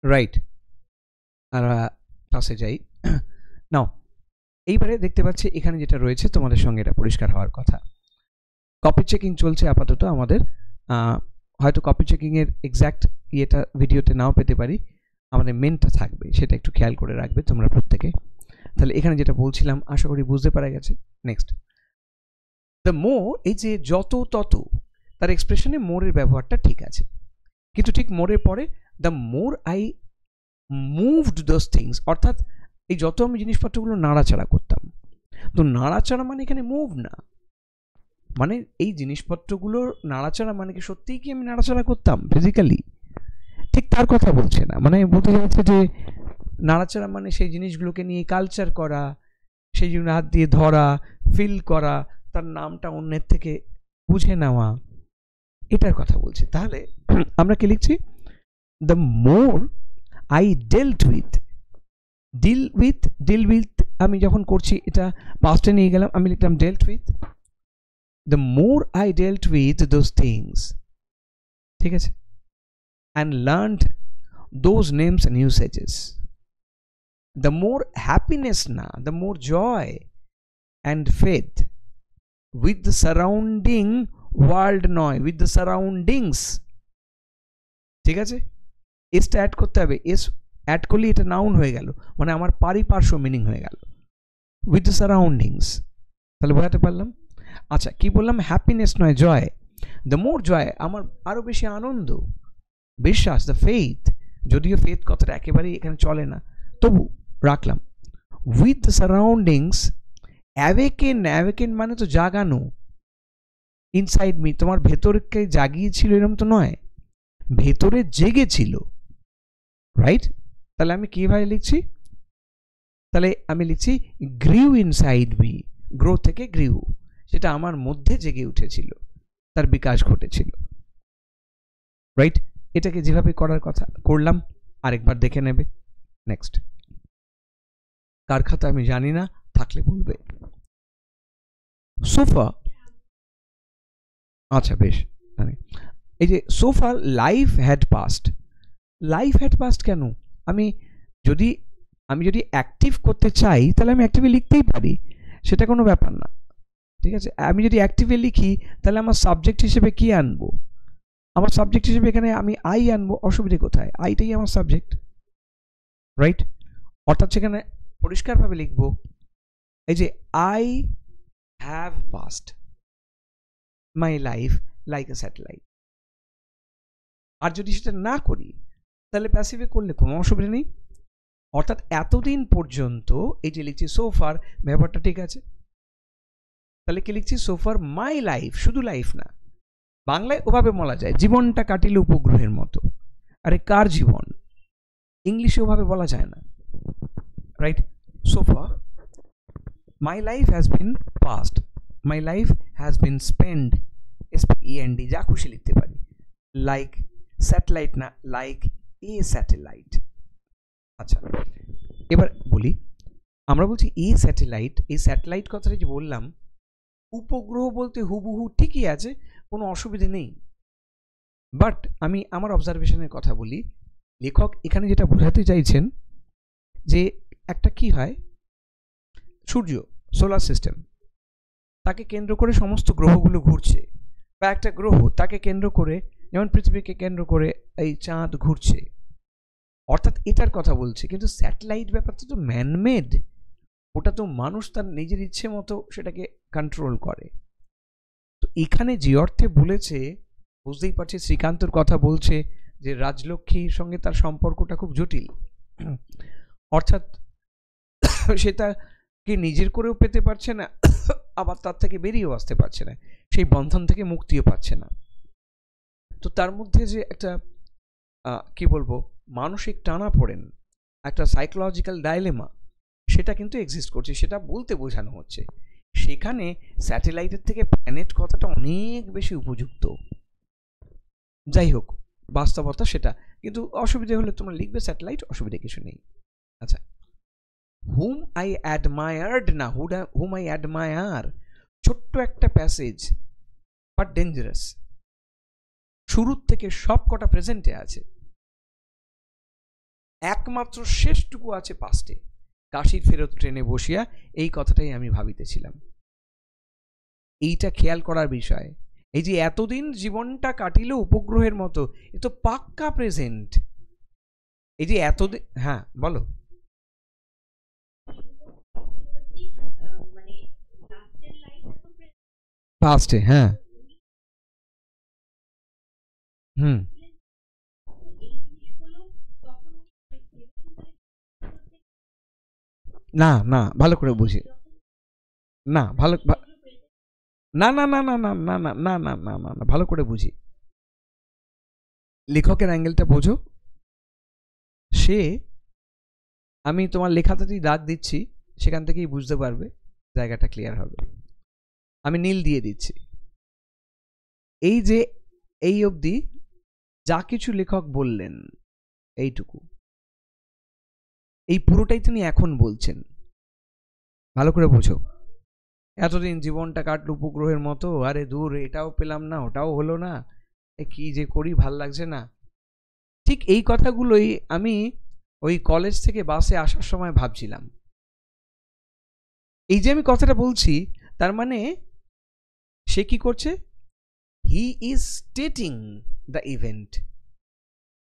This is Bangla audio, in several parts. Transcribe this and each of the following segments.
রাইট। আমরা ক্লাসে যাই। নাও এইবারে দেখতে পাচ্ছি এখানে যেটা রয়েছে তোমাদের সঙ্গে এটা পরিষ্কার হওয়ার কথা। কপি চেকিং চলছে আপাতত আমাদের। হয়তো কপি চেকিংয়ের এক্স্যাক্ট ইয়েটা ভিডিওতে নাও পেতে পারি, আমাদের মেনটা থাকবে, সেটা একটু খেয়াল করে রাখবে তোমরা প্রত্যেকে। তাহলে এখানে যেটা বলছিলাম আশা করি বুঝতে পারা গেছে। নেক্সট, দ্য মোর, এই যে যত তত, তার এক্সপ্রেশনে মোরের ব্যবহারটা ঠিক আছে, কিন্তু ঠিক মোরের পরে the more I moved those things, অর্থাৎ এই যত আমি জিনিসপত্রগুলো নাড়াচাড়া করতাম, তো নাড়াচাড়া মানে এখানে মুভ না, মানে এই জিনিসপত্রগুলোর নাড়াচাড়া মানে কি সত্যিই কি আমি নাড়াচাড়া করতাম ফিজিক্যালি? ঠিক তার কথা বলছে না, মানে বলতে চাইছে যে নাড়াচাড়া মানে সেই জিনিসগুলোকে নিয়ে কালচার করা, সেই জন্য হাত দিয়ে ধরা, ফিল করা, তার নামটা অন্যের থেকে বুঝে নেওয়া, এটার কথা বলছে। তাহলে আমরা কি লিখছি? The more I dealt with, deal with আমি যখন করছি এটা পাস্টে নিয়ে গেলাম, আমি লিখলাম dealt with. The more I dealt with those things, ঠিক আছে, and learned those names and usages, the more happiness na, the more joy and faith with the surrounding world নয়, with the surroundings, ঠিক আছে, এসটা অ্যাড করতে হবে, এস অ্যাড করলে এটা নাউন হয়ে গেল, মানে আমার পারিপার্শ্ব মিনিং হয়ে গেল, উইথ দ্য সারাউন্ডিংস। তাহলে বোঝাতে পারলাম? আচ্ছা, কি বললাম? হ্যাপিনেস নয়, জয়। দ্য মোর জয়, আমার আরও বেশি আনন্দ, বিশ্বাস, দ্য ফেইথ, যদিও ফেথ কথাটা একেবারেই এখানে চলে না, তবু রাখলাম। উইথ দ্য সারাউন্ডিংস, অ্যাওয়েকেন মানে তো জাগানো, ইনসাইড মি, তোমার ভেতরকে জাগিয়েছিল এরকম তো নয়, ভেতরে জেগেছিল, রাইট? তাহলে আমি কিভাবে লিখছি? তাহলে আমি লিখছি গ্রিউ ইনসাইড মি, গ্রো থেকে গ্রিউ, সেটা আমার মধ্যে জেগে উঠেছিল, তার বিকাশ ঘটেছিল, রাইট? এটাকে যেভাবে করার কথা করলাম, আরেকবার দেখে নেবে। নেক্সট, কার খাতা আমি জানি না, থাকলে বলবে। সোফা, আচ্ছা বেশ, এই যে sofa life had passed, life had passed কেন? আমি যদি অ্যাক্টিভ করতে চাই তাহলে আমি অ্যাক্টিভে লিখতেই পারি, সেটা কোনো ব্যাপার না, ঠিক আছে? আমি যদি অ্যাক্টিভে লিখি তাহলে আমার সাবজেক্ট হিসেবে কি আনবো? আমার সাবজেক্ট হিসেবে এখানে আমি আই আনবো, অসুবিধে কোথায়? আইটাই আমার সাবজেক্ট, রাইট? অর্থাৎ সেখানে পরিষ্কারভাবে লিখবো এই যে I have passed my life like a satellite. আর যদি সেটা না করি তাহলে প্যাসিভে করলে কোনো অসুবিধা নেই, অর্থাৎ এতদিন পর্যন্ত এই যে লিখছি সোফার, ব্যাপারটা ঠিক আছে। তাহলে কি লিখছি? সোফার মাই লাইফ, শুধু লাইফ না, বাংলায় ওভাবে বলা যায় জীবনটা কাটিল উপগ্রহের মতো। আরে কার জীবন? ইংলিশে ওভাবে বলা যায় না, right? Sofa my life has been past, my life has been spend, SPEND, যা খুশি লিখতে পারি, লাইক স্যাটেলাইট না, লাইক এ স্যাটেলাইট। আচ্ছা, এবার বলি, আমরা বলছি এ স্যাটেলাইট, এই স্যাটেলাইট কথাটা যে বললাম, উপগ্রহ বলতে হুবহু ঠিকই আছে, কোনো অসুবিধে নেই, বাট আমি আমার অবজারভেশনের কথা বলি। লেখক এখানে যেটা বোঝাতে চাইছেন যে একটা কি হয়, সূর্য, সোলার সিস্টেম, তাকে কেন্দ্র করে সমস্ত গ্রহগুলো ঘুরছে, বা একটা গ্রহ তাকে কেন্দ্র করে, যেমন পৃথিবীকে কেন্দ্র করে এই চাঁদ ঘুরছে, অর্থাৎ এটার কথা বলছে। কিন্তু স্যাটেলাইট ব্যাপারটা তো ম্যানমেড, ওটা তো মানুষ তার নিজের ইচ্ছে মতো সেটাকে কন্ট্রোল করে। তো এখানে যে অর্থে বলেছে, বুঝতেই পারছি শ্রীকান্তর কথা বলছে যে রাজলক্ষ্মীর সঙ্গে তার সম্পর্কটা খুব জটিল, অর্থাৎ সে তাকে নিজের করেও পেতে পারছে না, আবার তার থেকে বেরিয়েও আসতে পারছে না, সেই বন্ধন থেকে মুক্তিও পাচ্ছে না। তো তার মধ্যে যে একটা কি বলবো, মানসিক টানাপোড়েন, একটা সাইকোলজিক্যাল ডাইলেমা, সেটা কিন্তু এক্সিস্ট করছে, সেটা বলতে বোঝানো হচ্ছে। সেখানে স্যাটেলাইটের থেকে প্ল্যানেট কথাটা অনেক বেশি উপযুক্ত। যাই হোক, বাস্তবতা সেটা, কিন্তু অসুবিধে হলে তোমরা লিখবে স্যাটেলাইট, অসুবিধা কিছু নেই। আচ্ছা, হুম আই অ্যাডমায়ার্ড না, হুম আই অ্যাডমায়ার, ছোট্ট একটা প্যাসেজ বাট ডেঞ্জারাস, শুরুর থেকে সব কটা প্রেজেন্টে আছে। একমাত্র শেষটুকু আছে পাস্টে, কাশীর ফেরত ট্রেনে বসিয়া, এই কথাটাই আমি ভাবিতেছিলাম। এইটা খেয়াল করার বিষয়। এই যে এতদিন জীবনটা কাটিল উপগ্রহের মতো, এ তো পাক্কা প্রেজেন্ট। এই যে এতদিন, হ্যাঁ বলো। পাস্টে, হ্যাঁ। হুম। না না, ভালো করে বুঝি। না ভালো, না না না না না না না না না না না না, ভালো করে বুঝি। লেখকের অ্যাঙ্গেলটা বোঝো। সে, আমি তোমার লেখাতেই দাগ দিচ্ছি, সেখান থেকেই বুঝতে পারবে, জায়গাটা ক্লিয়ার হবে। আমি নীল দিয়ে দিচ্ছি। এই যে এই অবধি যা কিছু লেখক বললেন, এইটুকু, এই পুরোটাই তিনি এখন বলছেন। ভালো করে বোঝো। এতদিন জীবনটা কাটল উপগ্রহের মতো, আরে দূর, এটাও পেলাম না, ওটাও হলো না, কি যে করি, ভাল লাগছে না। ঠিক এই কথাগুলোই আমি ওই কলেজ থেকে বাসে আসার সময় ভাবছিলাম। এই যে আমি কথাটা বলছি, তার মানে সে কি করছে, he is stating the event.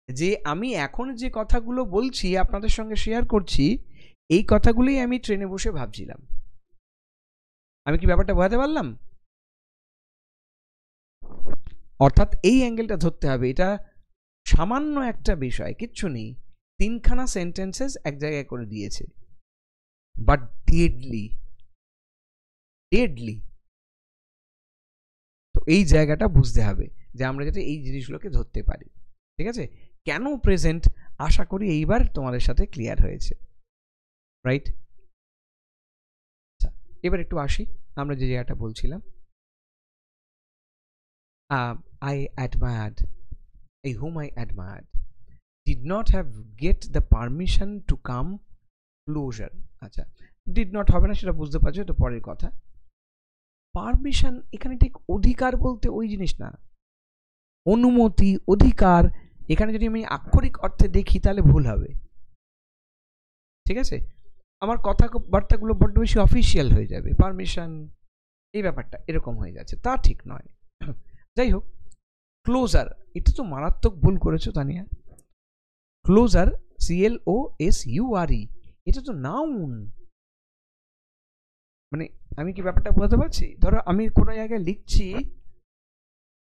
যে আমি এখন যে কথাগুলো বলছি, আপনাদের সঙ্গে শেয়ার করছি, এই কথাগুলোই আমি ট্রেনে বসে ভাবছিলাম। আমি কি ব্যাপারটা বোঝাতে পারলাম? অর্থাৎ এই অ্যাঙ্গেলটা ধরতে হবে। এটা সামান্য একটা বিষয়, কিচ্ছু নেই, তিনখানা সেন্টেন্সেস এক জায়গায় করে দিয়েছে, বাট ডেডলি, ডেডলি। তো এই জায়গাটা বুঝতে হবে যে আমরা যাতে এই জিনিসগুলোকে ধরতে পারি। ঠিক আছে? কেন প্রেজেন্ট, আশা করি এইবার তোমাদের সাথে ক্লিয়ার হয়েছে, রাইট? আচ্ছা, এবার একটু আসি আমরা যে জায়গাটা বলছিলাম। I admired, whom I admired did not have get the permission to come closer. আচ্ছা, did not হবে না, সেটা বুঝতে পারছো, এটা পরের কথা। পারমিশন এখানে ঠিক অধিকার বলতে ওই জিনিস না, অনুমতি, অধিকার। এখানে যদি আমি আক্ষরিক অর্থে দেখি তাহলে ভুল হবে। ঠিক আছে? আমার কথাবার্তাগুলো বড্ড বেশি অফিসিয়াল হয়ে যাবে, পারমিশন, এই ব্যাপারটা এরকম হয়ে যাচ্ছে, তা ঠিক নয়। যাই হোক, ক্লোজার, এটা তো মারাত্মক ভুল করেছো তানিয়া। ক্লোজার, CLOSURE, এটা তো নাউন। মানে আমি কি ব্যাপারটা বোঝাতে পারছি? ধরো আমি কোনো জায়গায় লিখছি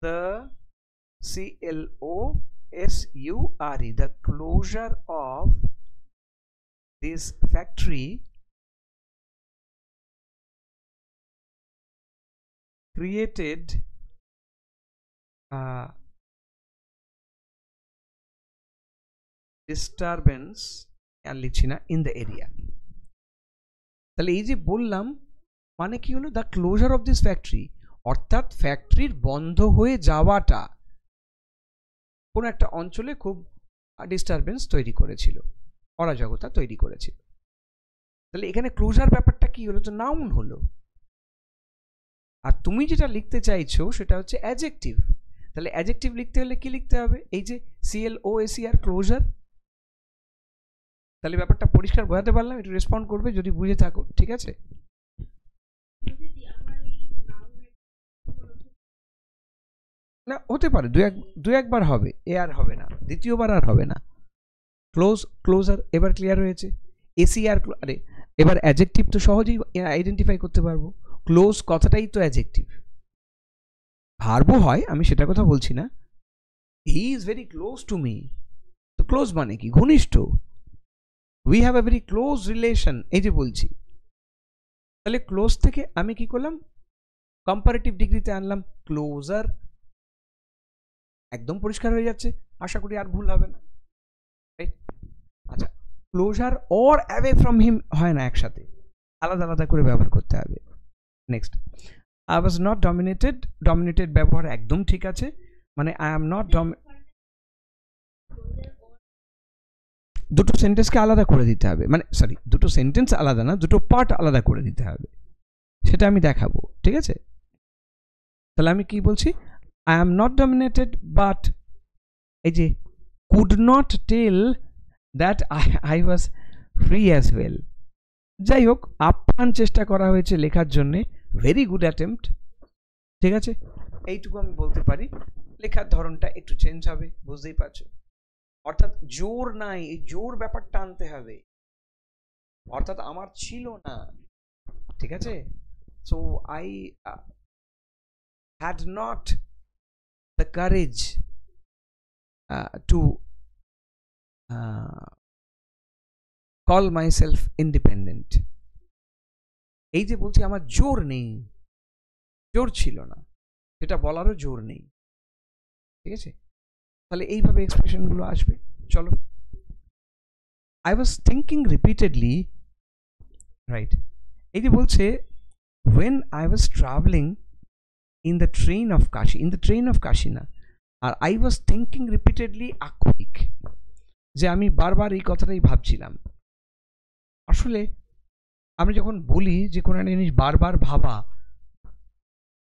the CLOSURE, the closure of this factory created disturbance, আর লিখছি না, in the area। তাহলে এই যে বললাম, মানে কি হলো, the closure of this factory, অর্থাৎ ফ্যাক্টরির বন্ধ হয়ে যাওয়াটা কোনো একটা অঞ্চলে খুব ডিস্টারবেন্স তৈরি করেছিল, অরাজকতা তৈরি করেছিল। তাহলে এখানে ক্লোজার ব্যাপারটা কি হলো, তো নাউন হলো। আর তুমি যেটা লিখতে চাইছো সেটা হচ্ছে অ্যাডজেক্টিভ। তাহলে অ্যাডজেক্টিভ লিখতে হলে কি লিখতে হবে, এই যে CLOSER, ক্লোজার। তাহলে ব্যাপারটা পরিষ্কার বোঝাতে পারলাম, একটু রেসপন্ড করবে যদি বুঝে থাকো, ঠিক আছে? না, হতে পারে দু একবার হবে, এ আর হবে না, দ্বিতীয়বার আর হবে না। ক্লোজার এবার ক্লিয়ার হয়েছে। ACR, আরে এবার অ্যাডজেক্টিভ তো সহজেই আইডেন্টিফাই করতে পারবো, ক্লোজ কথাটাই তো অ্যাডজেক্টিভ। ভার্বও হয়, আমি সেটার কথা বলছি না। He is very close to me, তো ক্লোজ মানে কি, ঘনিষ্ঠ। We have a very close relation, এই যে বলছি। তাহলে ক্লোজ থেকে আমি কি করলাম, কম্পারেটিভ ডিগ্রিতে আনলাম ক্লোজার। একদম পরিষ্কার হয়ে যাচ্ছে, আশা করি আর ভুল হবে না, রাইট? আচ্ছা, closer or away from him হয় না একসাথে, আলাদা আলাদা করে ব্যবহার করতে হবে। Next, I was not dominated, dominated ব্যবহার একদম ঠিক আছে, মানে আই এম নট দুটো সেন্টেন্সকে আলাদা করে দিতে হবে, মানে সরি, দুটো সেন্টেন্স আলাদা না, দুটো পার্ট আলাদা করে দিতে হবে, সেটা আমি দেখাবো, ঠিক আছে? তাহলে আমি কি বলছি, I am not dominated but, এই যে could not tell that I was free as well. যাই হোক, আপ্রাণ চেষ্টা করা হয়েছে লেখার জন্যে, ভেরি গুড অ্যাটেম্প্ট, ঠিক আছে, এইটুকু আমি বলতে পারি। লেখার ধরনটা একটু চেঞ্জ হবে, বুঝতেই পারছো, অর্থাৎ জোর নাই, এই জোর ব্যাপারটা আনতে হবে, অর্থাৎ আমার ছিল না, ঠিক আছে। So I had not the courage to call myself independent. এই যে বলছি আমার জোর নেই, জোর ছিল না, সেটা বলারও জোর নেই, ঠিক আছে। তাহলে এইভাবে এক্সপ্রেশন গুলো আসবে। চলো, I was thinking repeatedly, right, এই যে বলছে when I was traveling in the train of Kashi, in the train of Kashi না, আর I was thinking repeatedly আকরিক, যে আমি বারবার এই কথাটাই ভাবছিলাম। আসলে আমরা যখন বলি যে কোনো একটা জিনিস বারবার ভাবা,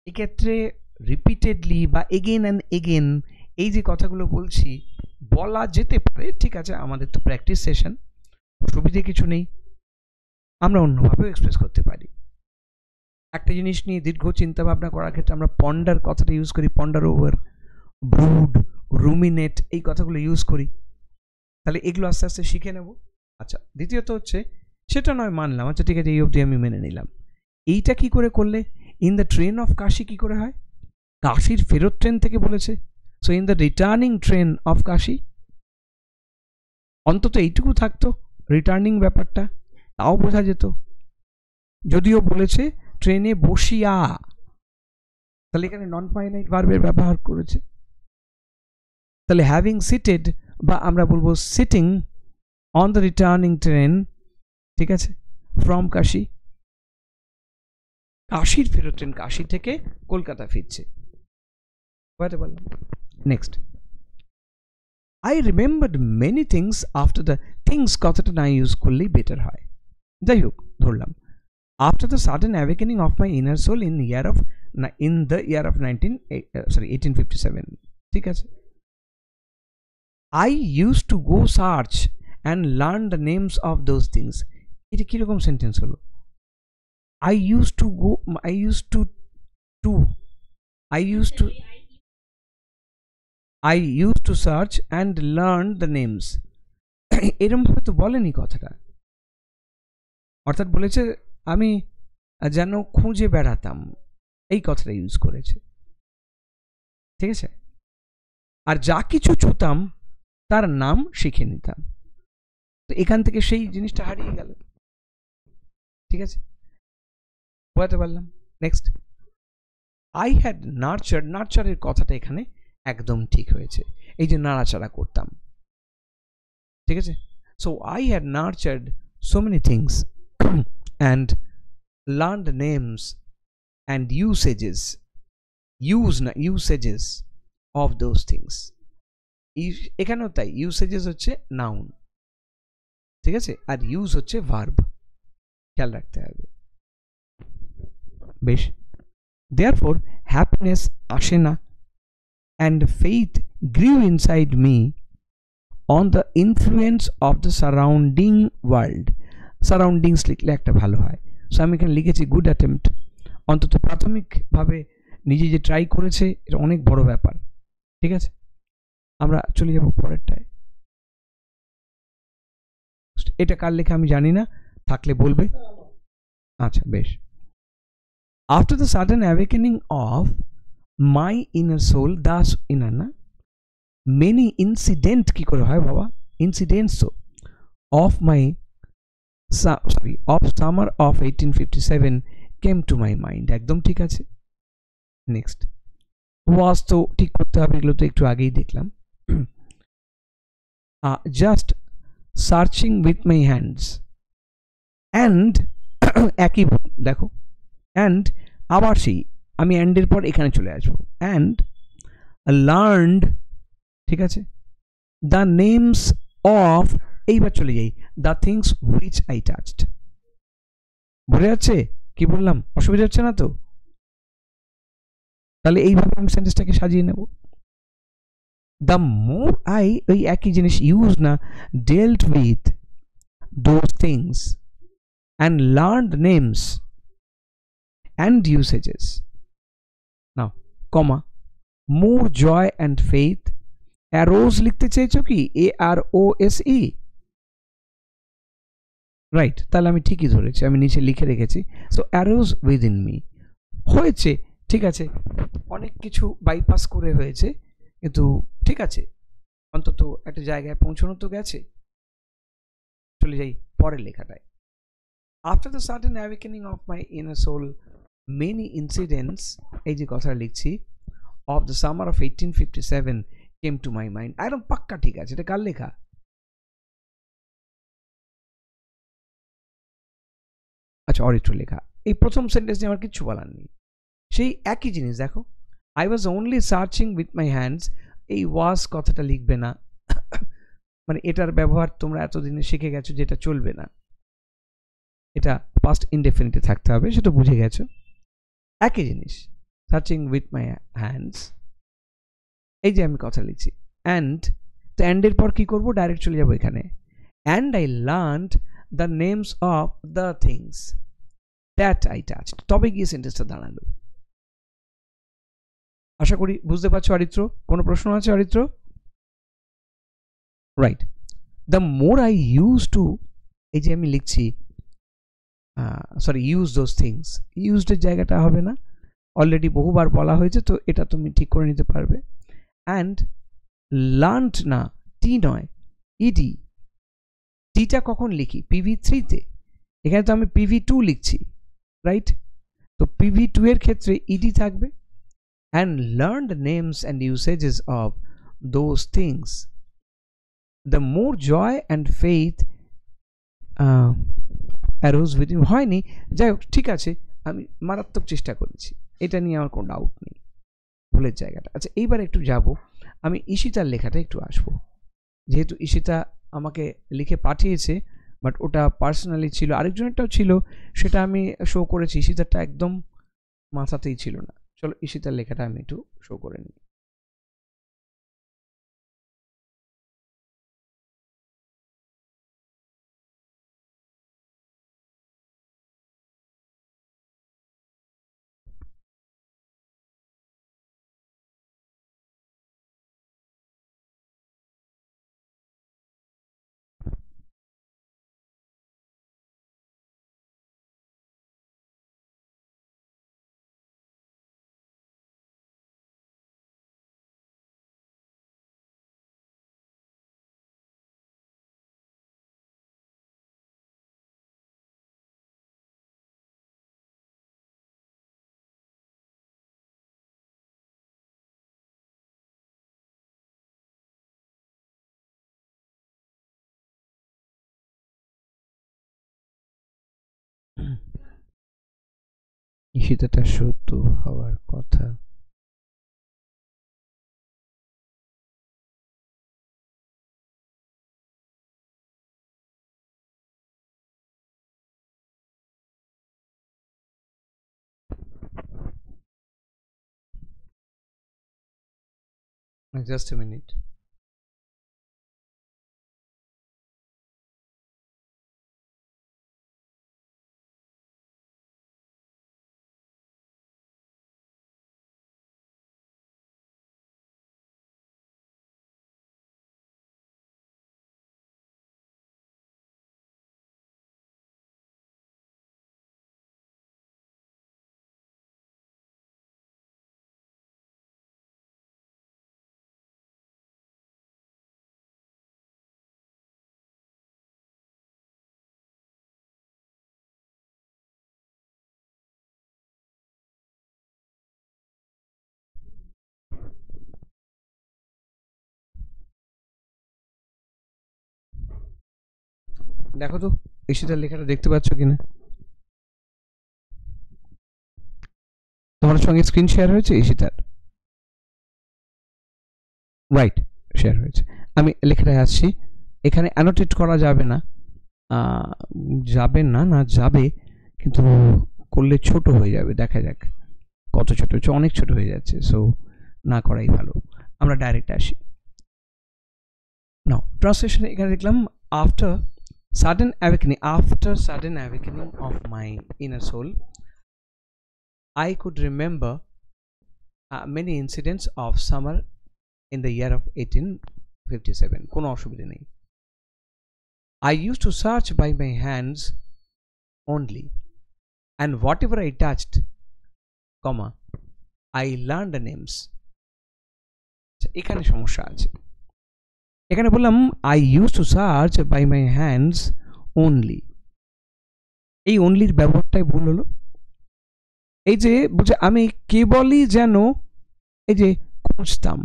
এক্ষেত্রে রিপিটেডলি বা এগেন অ্যান্ড এগেন এই যে কথাগুলো বলছি বলা যেতে পারে, ঠিক আছে, আমাদের তো প্র্যাকটিস সেশন, অসুবিধে কিছু নেই, আমরা অন্যভাবেও এক্সপ্রেস করতে পারি। একটা জিনিস নিয়ে দীর্ঘ চিন্তা ভাবনা করার ক্ষেত্রে আমরা পন্ডার কথাটা ইউজ করি, পন্ডার ওভার, ব্রুড, রুমিনেট, এই কথাগুলো ইউজ করি। তাহলে এগুলো আস্তে আস্তে শিখে নেব। আচ্ছা, দ্বিতীয়ত হচ্ছে, সেটা নয় মানলাম, আচ্ছা ঠিক আছে, এই অবধি আমি মেনে নিলাম, এইটা কি করে করলে? In the train of Kashi কি করে হয়? কাশির ফেরত ট্রেন থেকে বলেছে, so in the returning train of Kashi, অন্তত এইটুকু থাকতো রিটার্নিং ব্যাপারটা, তাও বোঝা যেত। যদিও বলেছে ট্রেনে বসিয়া, তাহলে এখানে নন ফাইনাইট ভার্বের ব্যবহার করেছে, তাহলে হ্যাভিং সিটেড, বা আমরা বলবো sitting on the returning train, ঠিক আছে, ফ্রম কাশি, কাশির ফেরত ট্রেন, কাশি থেকে কলকাতা ফিরছে, বুঝতে পারলাম। Next, I remembered many things after the, things কথাটা না ইউজ করলেই বেটার হয়। যাই হোক, ধরলাম, after the sudden awakening of my inner soul in the year of 1857, ঠিক আছে, I used to go search and learn the names of those things. এটা কিরকম সেন্টেন্স হলো? I used to go, I used to search and learn the names. এরকম ভাবে তো বলেনি কথাটা, অর্থাৎ বলেছে আমি যেন খুঁজে বেড়াতাম, এই কথাটা ইউজ করেছে, ঠিক আছে, আর যা কিছু ছুতাম তার নাম শিখে নিতাম, তো এখান থেকে সেই জিনিসটা হারিয়ে গেল, ঠিক আছে, বুঝতে পারলাম। নেক্সট, আই হ্যাড নার্চার্ড, নার্চারের কথাটা এখানে একদম ঠিক হয়েছে, এই যে নাড়াচাড়া করতাম, ঠিক আছে, so I had নার্চার্ড so many things and learned names and usages of those things. এখানেও তাই, ইউসেজেস হচ্ছে নাউন, ঠিক আছে, আর ইউজ হচ্ছে ভার্ব, খেয়াল রাখতে হবে বেশ। therefore happiness আসে না, and faith grew inside me on the influence of the surrounding world. Surroundings লিখলে একটা ভালো হয়, সো আমি এখানে লিখেছি গুড অ্যাটেম্প্ট, অন্তত প্রাথমিকভাবে নিজে যে ট্রাই করেছে এটা অনেক বড় ব্যাপার, ঠিক আছে। আমরা চলে যাব পরেরটায়, এটা কার লেখা আমি জানি না, থাকলে বলবে, আচ্ছা বেশ। After the sudden awakening of my inner soul, thus inner না, মেনি ইনসিডেন্ট কি করে হয় বাবা, incidents of my of summer of 1857 came to my mind, একদম ঠিক আছে। নেক্সট, ওয়াজ তো ঠিক করতে হবে, এগুলো তো একটু আগেই দেখলাম। Just searching with my hands, and একই দেখো, অ্যান্ড আবার সেই আমি অ্যান্ডের পর এখানে চলে আসবো, অ্যান্ড লার্নড, ঠিক আছে, দ্য নেমস অফ, এইবার চলে যাই, the things which I touched, বুঝে যাচ্ছে কি বললাম, অসুবিধা হচ্ছে না তো? তাহলে এইভাবে আমি সেন্টেন্সটাকে সাজিয়ে নেব। দ্য মোর আই ওই একই জিনিস ইউজ না, dealt with those things and learned names and usages. Now comma, more joy and faith, arose লিখতে চেয়েছো কি AROSE, রাইট? তাহলে আমি ঠিকই ধরেছি, আমি নিচে লিখে রেখেছি। সো অ্যারোজ উইদিন মি হয়েছে, ঠিক আছে, অনেক কিছু বাইপাস করে হয়েছে, কিন্তু ঠিক আছে, অন্তত একটা জায়গায় পৌঁছানো তো গেছে। চলে যাই পরের লেখাটায়। After the sudden awakening of my inner soul many incidents, এই যে কথা লিখছি, of the summer of 1857 came to my mind. একদম পাক্কা ঠিক আছে। এটা কার লেখা? আচ্ছা, অরিত্র লেখা। এই প্রথম সেন্টেন্স নিয়ে আমার কিচ্ছু বলার নেই, সেই একই জিনিস দেখো, I was only searching with my hands. এই ওয়াজ কথাটা লিখবে না, মানে এটার ব্যবহার তোমরা এতদিনে শিখে গেছো যে এটা চলবে না, এটা পাস্ট ইনডেফিনিটে থাকতে হবে, সেটা বুঝে গেছো। একই জিনিস, সার্চিং উইথ মাই হ্যান্ডস, এই যে আমি কথা লিখছি অ্যান্ড, তো অ্যান্ডের পর কি করবো, ডাইরেক্ট চলে যাবো এখানে, and I learned the names of the things that I touched, তবে গিয়ে সেন্টেন্সটা দাঁড়ালো। আশা করি বুঝতে পারছো অরিত্র। কোনো প্রশ্ন আছে Aritra? Right. The more I use to, এই যে আমি লিখছি, সরি, ইউজ দোজ থিংস, ইউজডের জায়গাটা হবে না, অলরেডি বহুবার বলা হয়েছে, তো এটা তুমি ঠিক করে নিতে পারবে। অ্যান্ড লার্নড না, টি নয়, ইডি। টিটা কখন লিখি? PV3-তে, এখানে তো আমি PV2 লিখছি, রাইট? তো PV2 এর ক্ষেত্রে ইডি থাকবে। And learned names and usages of those things, the more joy and faith arose within. হয়নি, যাই হোক, ঠিক আছে, আমি মারাত্মক চেষ্টা করেছি, এটা নিয়ে আমার কোনো ডাউট নেই, ভুলের জায়গাটা। আচ্ছা, এইবার একটু যাব, আমি ঈশিতার লেখাটা একটু আসবো, যেহেতু ঈশিতা আমাকে লিখে পাঠিয়েছে, বাট ওটা পার্সোনালি ছিল, আরেকজনেরটাও ছিল, সেটা আমি শো করেছি, ঈশিতারটা একদম মাথাতেই ছিল না। চলো ঈশিতার লেখাটা আমি একটু শো করে নিই। ঈশিতাটা সত্য হওয়ার কথা। Just a minute. দেখো তো ঈশিতার লেখাটা দেখতে পাচ্ছ কিনা? তোমার সঙ্গে স্ক্রিন শেয়ার হয়েছে ঈশিতার? রাইট, শেয়ার হয়েছে। আমি লেখাটায় আসছি, এখানে অ্যানোটেট করা যাবে না, যাবে না, না যাবে, কিন্তু করলে ছোট হয়ে যাবে, দেখা যাক কত ছোট হচ্ছে, অনেক ছোট হয়ে যাচ্ছে, সো না করাই ভালো। আমরা ডাইরেক্ট আসি। নাও ট্রান্সলেশন এখানে দেখলাম after sudden awakening of my inner soul, I could remember many incidents of summer in the year of 1857. কোনো অসুবিধা নেই। I used to search by my hands only, and whatever I touched, comma, I learned the names. এখানে সমস্যা আছে। এখানে বললাম I used to search by my hands only, এই onlyর ব্যবহারটাই ভুল হলো। এই যে বুঝে আমি কেবলই যেন এই যে খুঁজতাম,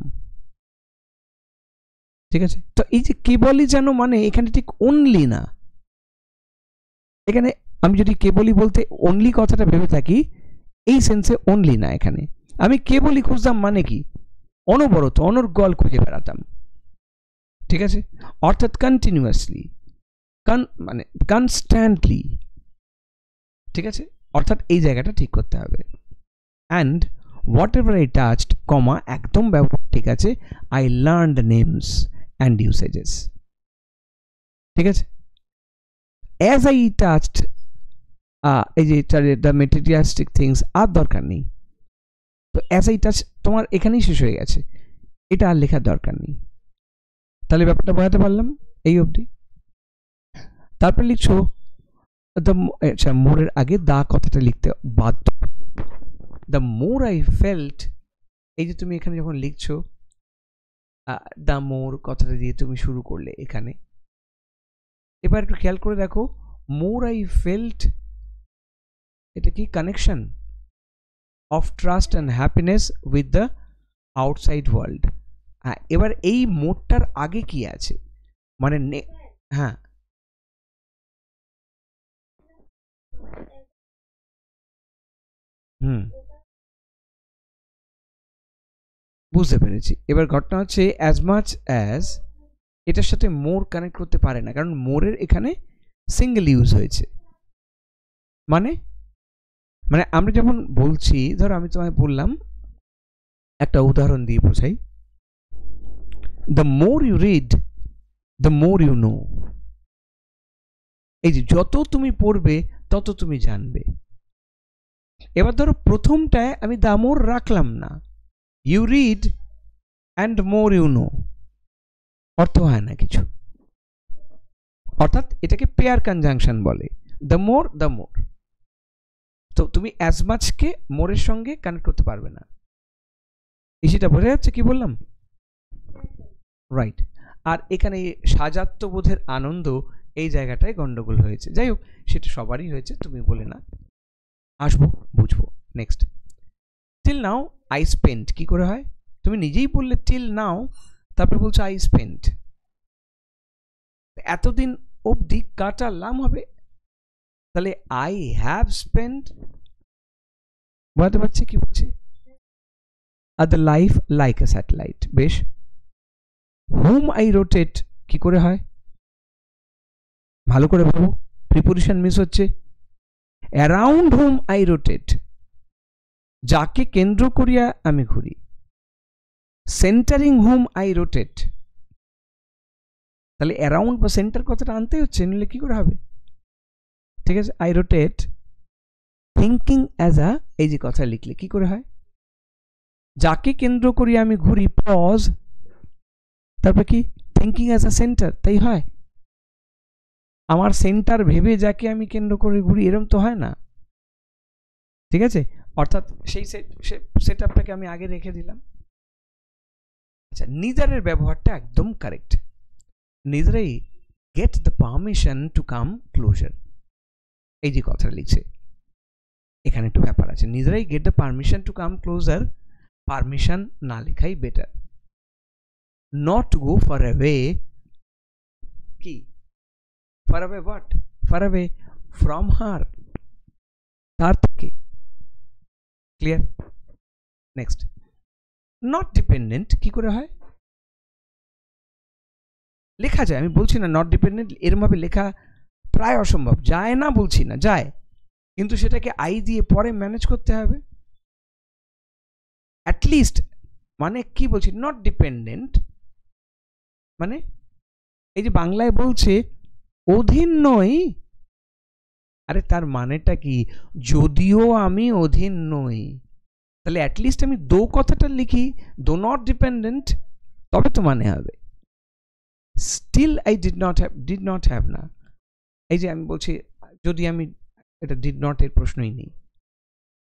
ঠিক আছে? তো এই যে কেবলই যেন মানে এখানে ঠিক অনলি না, এখানে আমি যদি কেবলই বলতে অনলি কথাটা ভেবে থাকি, এই সেন্সে অনলি না, এখানে আমি কেবলই খুঁজতাম মানে কি অনবরত অনর্গল খুঁজে বেড়াতাম, ঠিক আছে? অর্থাৎ কন্টিনিউয়াসলি, মানে কনস্ট্যান্টলি, ঠিক আছে? অর্থাৎ এই জায়গাটা ঠিক করতে হবে। And whatever I touched, comma, একদম ব্যবহার ঠিক আছে, I learn the names and usages, ঠিক আছে? অ্যাজ আই টাচড, এই যে দ্য মেটেরিয়ালিস্টিক থিংস আর দরকার নেই, তো অ্যাজ আই টাচ তোমার এখানেই শেষ হয়ে গেছে, এটা আর লেখার দরকার নেই। তাহলে ব্যাপারটা বোঝাতে পারলাম এই অবধি। তারপর লিখছো দ্য, আচ্ছা মোরের আগে দা কথাটা লিখতে বাধ্য। দ্য মোর আই ফেল্ট, এই যে তুমি এখানে যখন লিখছো দ্য মোর কথাটা দিয়ে তুমি শুরু করলে এখানে, এবার একটু খেয়াল করে দেখো, মোর আই ফেল্ট, এটা কি connection off trust and happiness with the outside world. হ্যাঁ, এবার এই মোরটার আগে কি আছে, মানে হ্যাঁ বুঝতে পেরেছি। এবার ঘটনা হচ্ছে অ্যাজ মাচ অ্যাজ, এটার সাথে মোর কানেক্ট করতে পারে না, কারণ মোরের এখানে সিঙ্গেল ইউজ হয়েছে। মানে মানে আমরা যেমন বলছি, ধরো আমি তোমায় বললাম, একটা উদাহরণ দিয়ে বোঝাই, the more you read the more you know. এই যে যত তুমি পড়বে তত তুমি জানবে। এবার ধরো প্রথমটায় আমি দ্য মোর রাখলাম না, you read and more you know, অর্থ হয় না কিছু, অর্থাৎ এটাকে পেয়ার কনজাংশন বলে, দ্য মোর দ্য মোর। তো তুমি অ্যাজ মাচকে মোরের সঙ্গে কানেক্ট করতে পারবে না, সেটা বোঝা যাচ্ছে কি বললাম? রাইট। আর এখানে সাজাত্যবোধের আনন্দ, এই জায়গাটায় গন্ডগোল হয়েছে। যাই হোক, সেটা সবারই হয়েছে, তুমি বলে না, আসবো বুঝবো। Next, till now I spent, কি করে হয়? তুমি নিজেই বললে টিল নাও, তারপরে বলছো আই স্পেন্ট, এতদিন অবধি কাটালাম হবে, তাহলে আই হ্যাভ স্পেন্ট, বুঝতে পারছি কি বলছি? Are the life like a satellite, বেশ। হুম আই রোটেট, কি করে হয়? ভালো করে ভাবো, প্রিপোজিশন মিস হচ্ছে। অ্যারাউন্ড হুম আই রোটেট, যাকে কেন্দ্র করিয়া আমি ঘুরি। সেন্টারিং হুম আই রোটেট, তাহলে অ্যারাউন্ড বা সেন্টার কথাটা আনতেই হচ্ছে, নিলে কি করে হবে? ঠিক আছে, I rotate thinking as a, এই যে কথা লিখলে কি করে হয়? যাকে কেন্দ্র করিয়া আমি ঘুরি, পজ, তারপর কি থিঙ্কিং অ্যাজ আ সেন্টার, তাই হয়? আমার সেন্টার ভেবে যাকে আমি কেন্দ্র করে ঘুরি, এরম তো হয় না, ঠিক আছে? অর্থাৎ সেই সেট আপটাকে আমি আগে রেখে দিলাম। আচ্ছা, নিদারের ব্যবহারটা একদম কারেক্ট। নিদারেই get the permission to come closer, এই যে কথাটা লিখছে, এখানে একটু ব্যাপার আছে। নিদারেই get the permission to come closer, permission না লেখাই better. Not go far away, কি far away? What? Far away from her, তার থেকে। ক্লিয়ার? নেক্সট, নট ডিপেন্ডেন্ট, কি করে হয়? লেখা যায়, আমি বলছি না নট ডিপেন্ডেন্ট এরমভাবে লেখা প্রায় অসম্ভব, যায় না বলছি না, যায়, কিন্তু সেটাকে আই দিয়ে পরে ম্যানেজ করতে হবে অ্যাটলিস্ট। মানে কি বলছি, নট ডিপেন্ডেন্ট মানে এই যে বাংলায় বলছে অধীন নই, আরে তার মানেটা কি? যদিও আমি অধীন নই, তাহলে অ্যাটলিস্ট আমি দো কথাটা লিখি, দো নট ডিপেন্ডেন্ট, তবে তো মানে হবে। Still I did not have না, এই যে আমি বলছি যদি আমি, এটা ডিড নট এর প্রশ্নই নেই,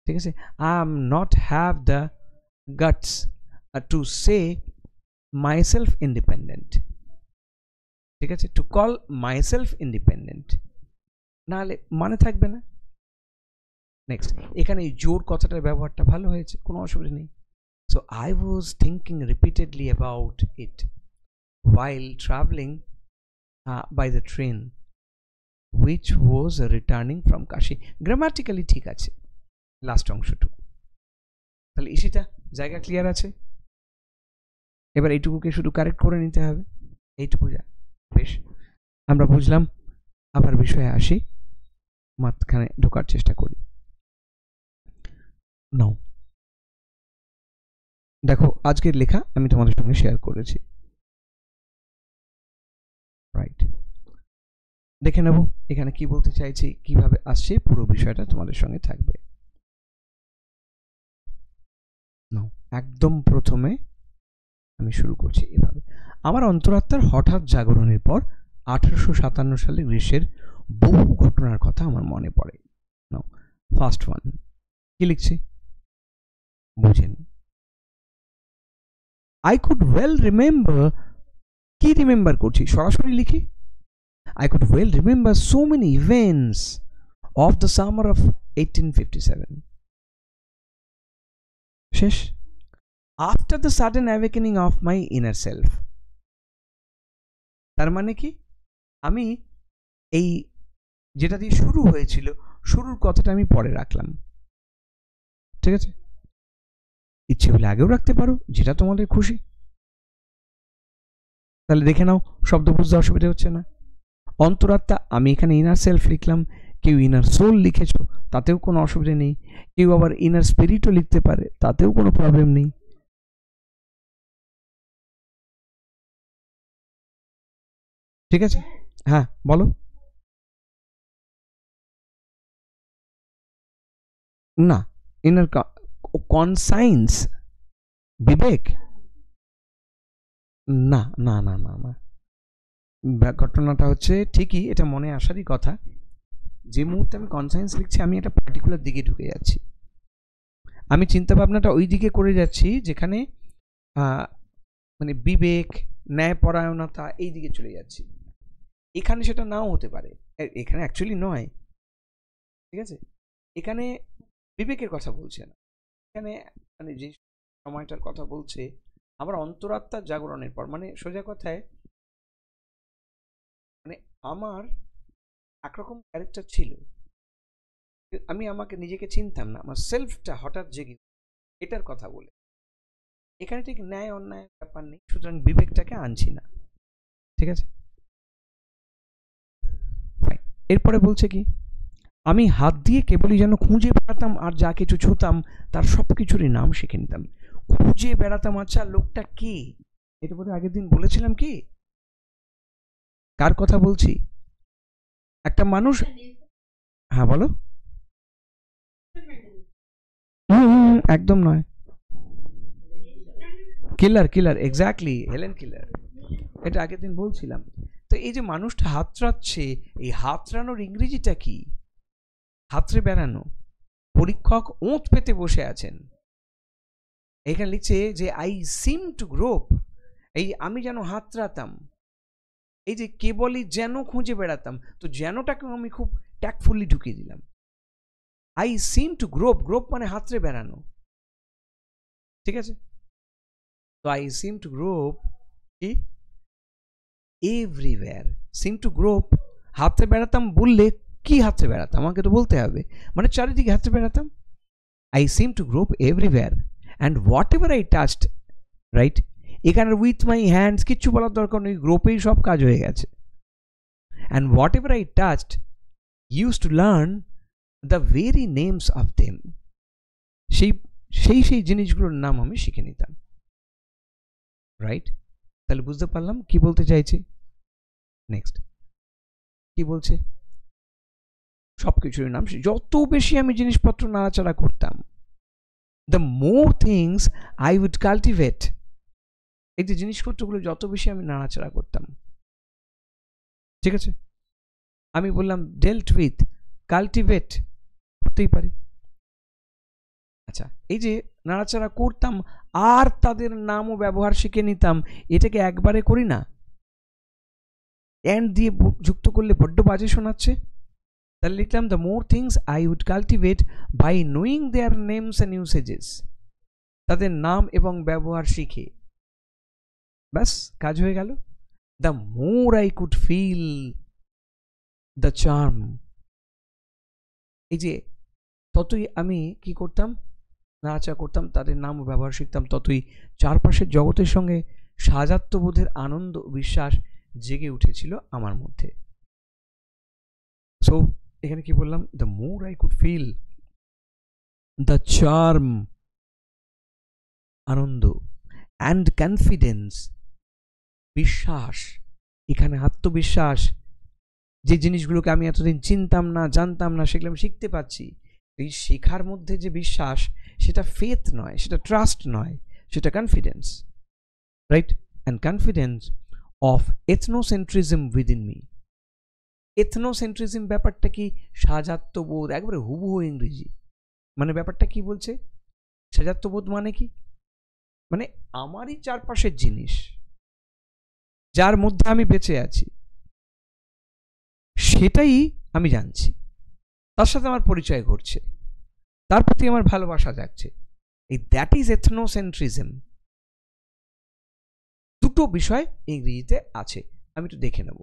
ঠিক আছে। I am not have the guts to say myself independent, ঠিক আছে, টু কল মাইসেলফ ইন্ডিপেন্ডেন্ট, নাহলে মানে থাকবে না। নেক্সট, এখানে এই জোর কথাটার ব্যবহারটা ভালো হয়েছে, কোনো অসুবিধা নেই। So I was thinking repeatedly about it while traveling by the train which was returning from Kashi. Grammatically ঠিক আছে লাস্ট অংশটুকু, তাহলে ইসিটা জায়গা ক্লিয়ার আছে। এবার এইটুকুকে শুধু কারেক্ট করে নিতে হবে, এইটুকু যা, বেশ আমরা বুঝলাম। আবার বিষয়ে আসি, মাঝখানে ঢোকার চেষ্টা করি। নাও দেখো, আজকের লেখা আমি তোমাদের সঙ্গে শেয়ার করেছি, রাইট? দেখে নেব এখানে কি বলতে চাইছি, কিভাবে আসছে, পুরো বিষয়টা তোমাদের সঙ্গে থাকবে। নাও একদম প্রথমে আমি শুরু করছি এভাবে। আমার অন্তরাত্মার হঠাৎ জাগরণের পর 1857 সালে গ্রীষ্মের বহু ঘটনার কথা আমার মনে পড়ে। নাও ফার্স্ট ওয়ান কি লিখছি বুঝেন। আই কুড ওয়েল রিমেম্বার, কি রিমেম্বার করছি, সরাসরি লিখি। I could well remember so many events of the summer of 1857. শেষ। After the sudden awakening of my inner self. তার মানে কি, আমি এই যেটা দিয়ে শুরু হয়েছিল, শুরুর কথাটা আমি পরে রাখলাম, ঠিক আছে? ইচ্ছে হলে আগেও রাখতে পারো, যেটা তোমাদের খুশি। তাহলে দেখে নাও, শব্দ বুঝতে অসুবিধা হচ্ছে না। অন্তরাত্মা, আমি এখানে ইনার সেলফ লিখলাম, কেউ ইনার সোল লিখেছো, তাতেও কোনো অসুবিধা নেই। কেউ আবার ইনার স্পিরিটও লিখতে পারে, তাতেও কোনো প্রবলেম নেই, ঠিক আছে? হ্যাঁ বলো। না, ইনার কনসাইন্স, বিবেক, না না না না না, ঘটনাটা হচ্ছে ঠিকই, এটা মনে আসারই কথা। যে মুহূর্তে আমি কনসাইন্স লিখছি, আমি একটা পার্টিকুলার দিকে ঢুকে যাচ্ছি, আমি চিন্তা ভাবনাটা ওই দিকে করে যাচ্ছি যেখানে মানে বিবেক, ন্যায়পরায়ণতা, এই দিকে চলে যাচ্ছি। এখানে সেটা নাও হতে পারে, এখানে অ্যাকচুয়ালি নয়, ঠিক আছে? এখানে বিবেকের কথা বলছে না, এখানে মানে যে সময়টার কথা বলছে আমার অন্তরাত্মার জাগরণের পর, মানে সোজা কথায় মানে আমার একরকম ক্যারেক্টার ছিল, আমি আমাকে নিজেকে চিনতাম না, আমার সেলফটা হঠাৎ জেগে, এটার কথা বলে। এখানে ঠিক ন্যায় অন্যায় ব্যাপার নেই, সুতরাং বিবেকটাকে আনছি না, ঠিক আছে? এরপরে বলছে কি, আমি হাত দিয়ে কেবলই যেন খুঁজে বেড়াতাম, আর যা কিছু ছুতাম তার সব কিছুরই নাম শিখে নিতাম। খুঁজে বেড়াতাম, আচ্ছা লোকটা কে? এটা বোধহয় আগের দিন বলেছিলাম। কি, কার কথা বলছি? একটা মানুষ, হ্যাঁ বলো। একদম নয়, কিলার, কিলার, এক্স্যাক্টলি, হেলেন কিলার, এটা আগের দিন বলছিলাম। তো এই যে মানুষটা হাতড়াচ্ছে, এই হাতড়ানোর ইংরেজিটা কি? হাতড়ে বেড়ানো। পরীক্ষক ওঁত পেতে বসে আছেন, এখানে লিখছে যে আই সিম টু গ্রোপ, এই আমি যেন হাতড়াতাম, এই যে কেবলই যেন খুঁজে বেড়াতাম, তো যেনটাকে আমি খুব ট্যাক্টফুলি ঢুকিয়ে দিলাম। আই সিম টু গ্রোপ, গ্রোপ মানে হাতড়ে বেড়ানো, ঠিক আছে? তো আই সিম টু গ্রোপ কি, এভরিওয়্যার। সিম টু গ্রোপ, হাতড়ে বেড়াতাম বললে কি হাতড়ে বেড়াতাম, আমাকে তো বলতে হবে, মানে চারিদিকে হাতড়ে বেড়াতাম। I seem to grope everywhere and whatever I touched, right? এখানে উইথ মাই হ্যান্ডস কিচ্ছু বলার দরকার নেই, গ্রোপেই সব কাজ হয়ে গেছে। And whatever I touched use to learn the very names of them, সেই সেই সেই জিনিসগুলোর নাম আমি শিখে নিতাম, রাইট? তাহলে বুঝতে পারলাম কি বলতে চাইছি। নেক্সট কি বলছে, সবকিছুর নাম, যত বেশি আমি জিনিসপত্র নাড়াচাড়া করতাম, the more things I would cultivate, এই যে জিনিসপত্রগুলো যত বেশি আমি নাড়াচাড়া করতাম, ঠিক আছে, আমি বললাম dealt with, cultivate করতেই পারি। আচ্ছা, এই যে নাড়াচাড়া করতাম আর তাদের নাম ও ব্যবহার শিখে নিতাম, এটাকে একবারে করি না, and দিয়ে যুক্ত করলে বড্ড বাজে শোনাচ্ছে। তাহলে লিখলাম the more things I would cultivate by knowing their names and usages, তাদের নাম এবং ব্যবহার শিখে, ব্যাস কাজ হয়ে গেল। the more I could feel the charm, এই যে ততই আমি কি করতাম, নাড়াচাড়া করতাম, তাদের নাম ও ব্যবহার শিখতাম, ততই চারপাশের জগতের সঙ্গে সাজাত্যবোধের আনন্দ বিশ্বাস জেগে উঠেছিল আমার মধ্যে। সো এখানে কি বললাম, the more I could feel the charm, আনন্দ, অ্যান্ড কনফিডেন্স, বিশ্বাস, এখানে আত্মবিশ্বাস, যে জিনিসগুলোকে আমি এতদিন চিনতাম না জানতাম না সেগুলো আমি শিখতে পাচ্ছি, এই শেখার মধ্যে যে বিশ্বাস, সেটা ফেথ নয়, সেটা ট্রাস্ট নয়, সেটা confidence, right, and confidence of ethnocentrism within me. Ethnocentrism ব্যাপারটা কি, সাজাত্যবোধ, একবারে হুবহু ইংরেজি, মানে ব্যাপারটা কি বলছে, সাজাত্যবোধ মানে কি, মানে আমারই চারপাশের জিনিস যার মধ্যে আমি বেঁচে আছি সেটাই আমি জানছি, তার সাথে আমার পরিচয় ঘটছে, তার প্রতি আমার ভালোবাসা যাচ্ছে, এই দ্যাট ইজ এথনোসেন্ট্রিজম। দুটো বিষয় ইংরেজিতে আছে, আমি একটু দেখে নেব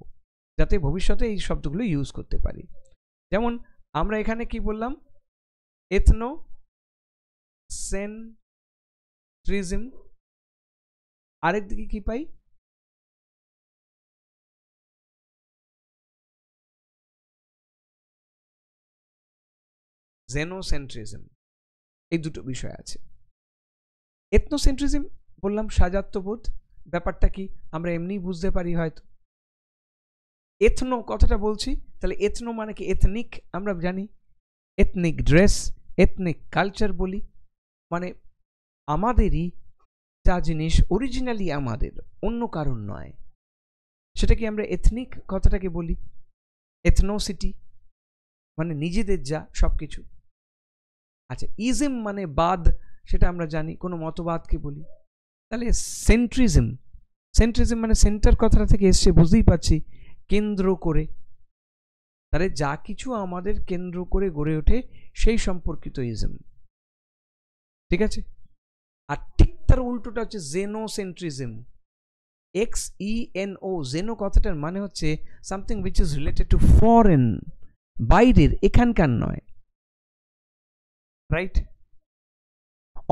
যাতে ভবিষ্যতে এই শব্দগুলো ইউজ করতে পারি। যেমন আমরা এখানে কি বললাম, এথনোসেন্ট্রিজম, আরেকদিকে কি পাই, জেনোসেন্ট্রিজম, এই দুটো বিষয় আছে। এথনোসেন্ট্রিজম বললাম সাজাত্যবোধ, ব্যাপারটা কি আমরা এমনি বুঝতে পারি হয়তো। এথনো কথাটা বলছি, তাহলে এথনো মানে কি, এথনিক, আমরা জানি এথনিক ড্রেস, এথনিক কালচার বলি, মানে আমাদেরই যা জিনিস অরিজিনালি আমাদের, অন্য কারণ নয়, সেটাকে আমরা এথনিক কথাটাকে বলি। এথনোসিটি মানে নিজেদের যা সব কিছু। আচ্ছা, ইজম মানে বাদ, সেটা আমরা জানি কোনো মতবাদকে বলি। তাহলে সেন্ট্রিজম, সেন্ট্রিজম মানে সেন্টার কথাটা থেকে এসছে, বুঝতেই পারছি, কেন্দ্র করে, তাহলে যা কিছু আমাদের কেন্দ্র করে গড়ে ওঠে সেই সম্পর্কিত ইজম, ঠিক আছে। আর ঠিক তার উল্টোটা হচ্ছে জেনোসেন্ট্রিজম, XENO, জেনো কথাটার মানে হচ্ছে something which is related to foreign, বাইরের, এখানকার নয়, রাইট,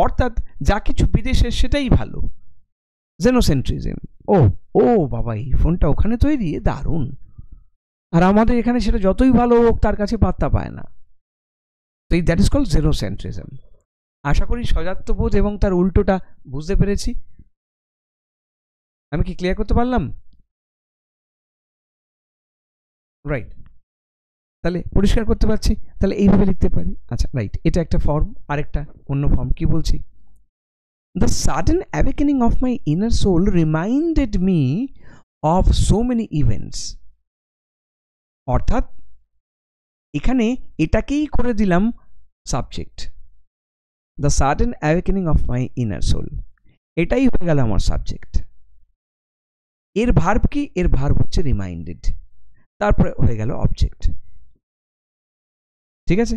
অর্থাৎ যা কিছু বিদেশের সেটাই ভালো, জেনোসেন্ট্রিজম। ও ও বাবা, এই ফোনটা ওখানে তৈরি, দারুণ, আর আমাদের এখানে সেটা যতই ভালো হোক তার কাছে পাত্তা পায় না, তো এই দ্যাট ইজ কল্ড জেনোসেন্ট্রিজম। আশা করি সজাত্যবোধ এবং তার উল্টোটা বুঝতে পেরেছি। আমি কি ক্লিয়ার করতে পারলাম? রাইট, তাহলে পরিষ্কার করতে পারছি, তাহলে এইভাবে লিখতে পারি। আচ্ছা রাইট, এটা একটা ফর্ম, আরেকটা অন্য ফর্ম কি বলছি, the sudden awakening of my inner soul reminded me of so many events, অর্থাৎ এখানে এটাকেই করে দিলাম subject, the sudden awakening of my inner soul, এটাই হয়ে গেল আমার সাবজেক্ট। এর ভার্ব কি, এর ভার্ব হচ্ছে রিমাইন্ডেড, তারপরে হয়ে গেল অবজেক্ট, ঠিক আছে।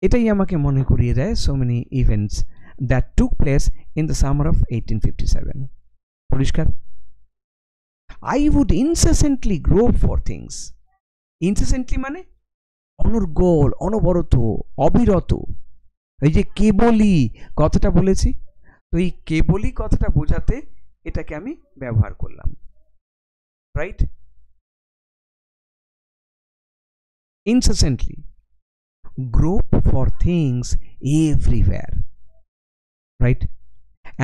এটাই আমাকে মনে করিয়ে দেয় so many events that took place in the summer of 1857. পরিষ্কার? I would incessantly grope for things. Incessantly মানে অনর্গল, অনবরত, অবিরত। এই যে কেবলই কথাটা বলেছি, তো এই কেবলই কথাটা বোঝাতে এটাকে আমি ব্যবহার করলাম, right. Incessantly grope for things everywhere, right,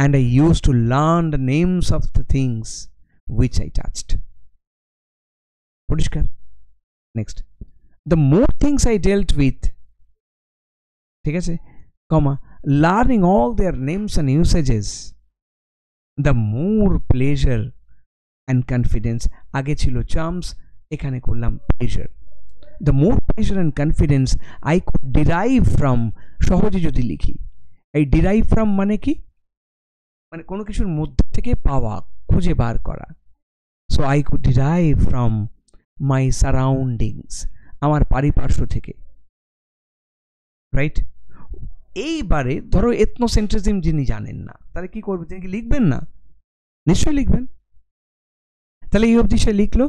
and I used to learn the names of the things which I touched. পরিষ্কার। Next, the more things I dealt with, ঠিক আছে, comma, learning all their names and usages, the more pleasure and confidence, আগে ছিল চার্মস, এখানে করলাম pleasure. The more pleasure and confidence I could derive from, সহজে যদি লিখি, এই ডিরাইভ ফ্রম মানে কি, মানে কোনো কিছুর মধ্যে থেকে পাওয়া, খুঁজে বার করা। So I could derive from my surroundings, আমার পারিপার্শ্ব থেকে, রাইট। এইবারে ধরো এথনোসেন্ট্রিজম যিনি জানেন না, তাহলে কি করবে, তিনি কি লিখবেন না? নিশ্চয়ই লিখবেন। তাহলে এই অবধি সে লিখলো,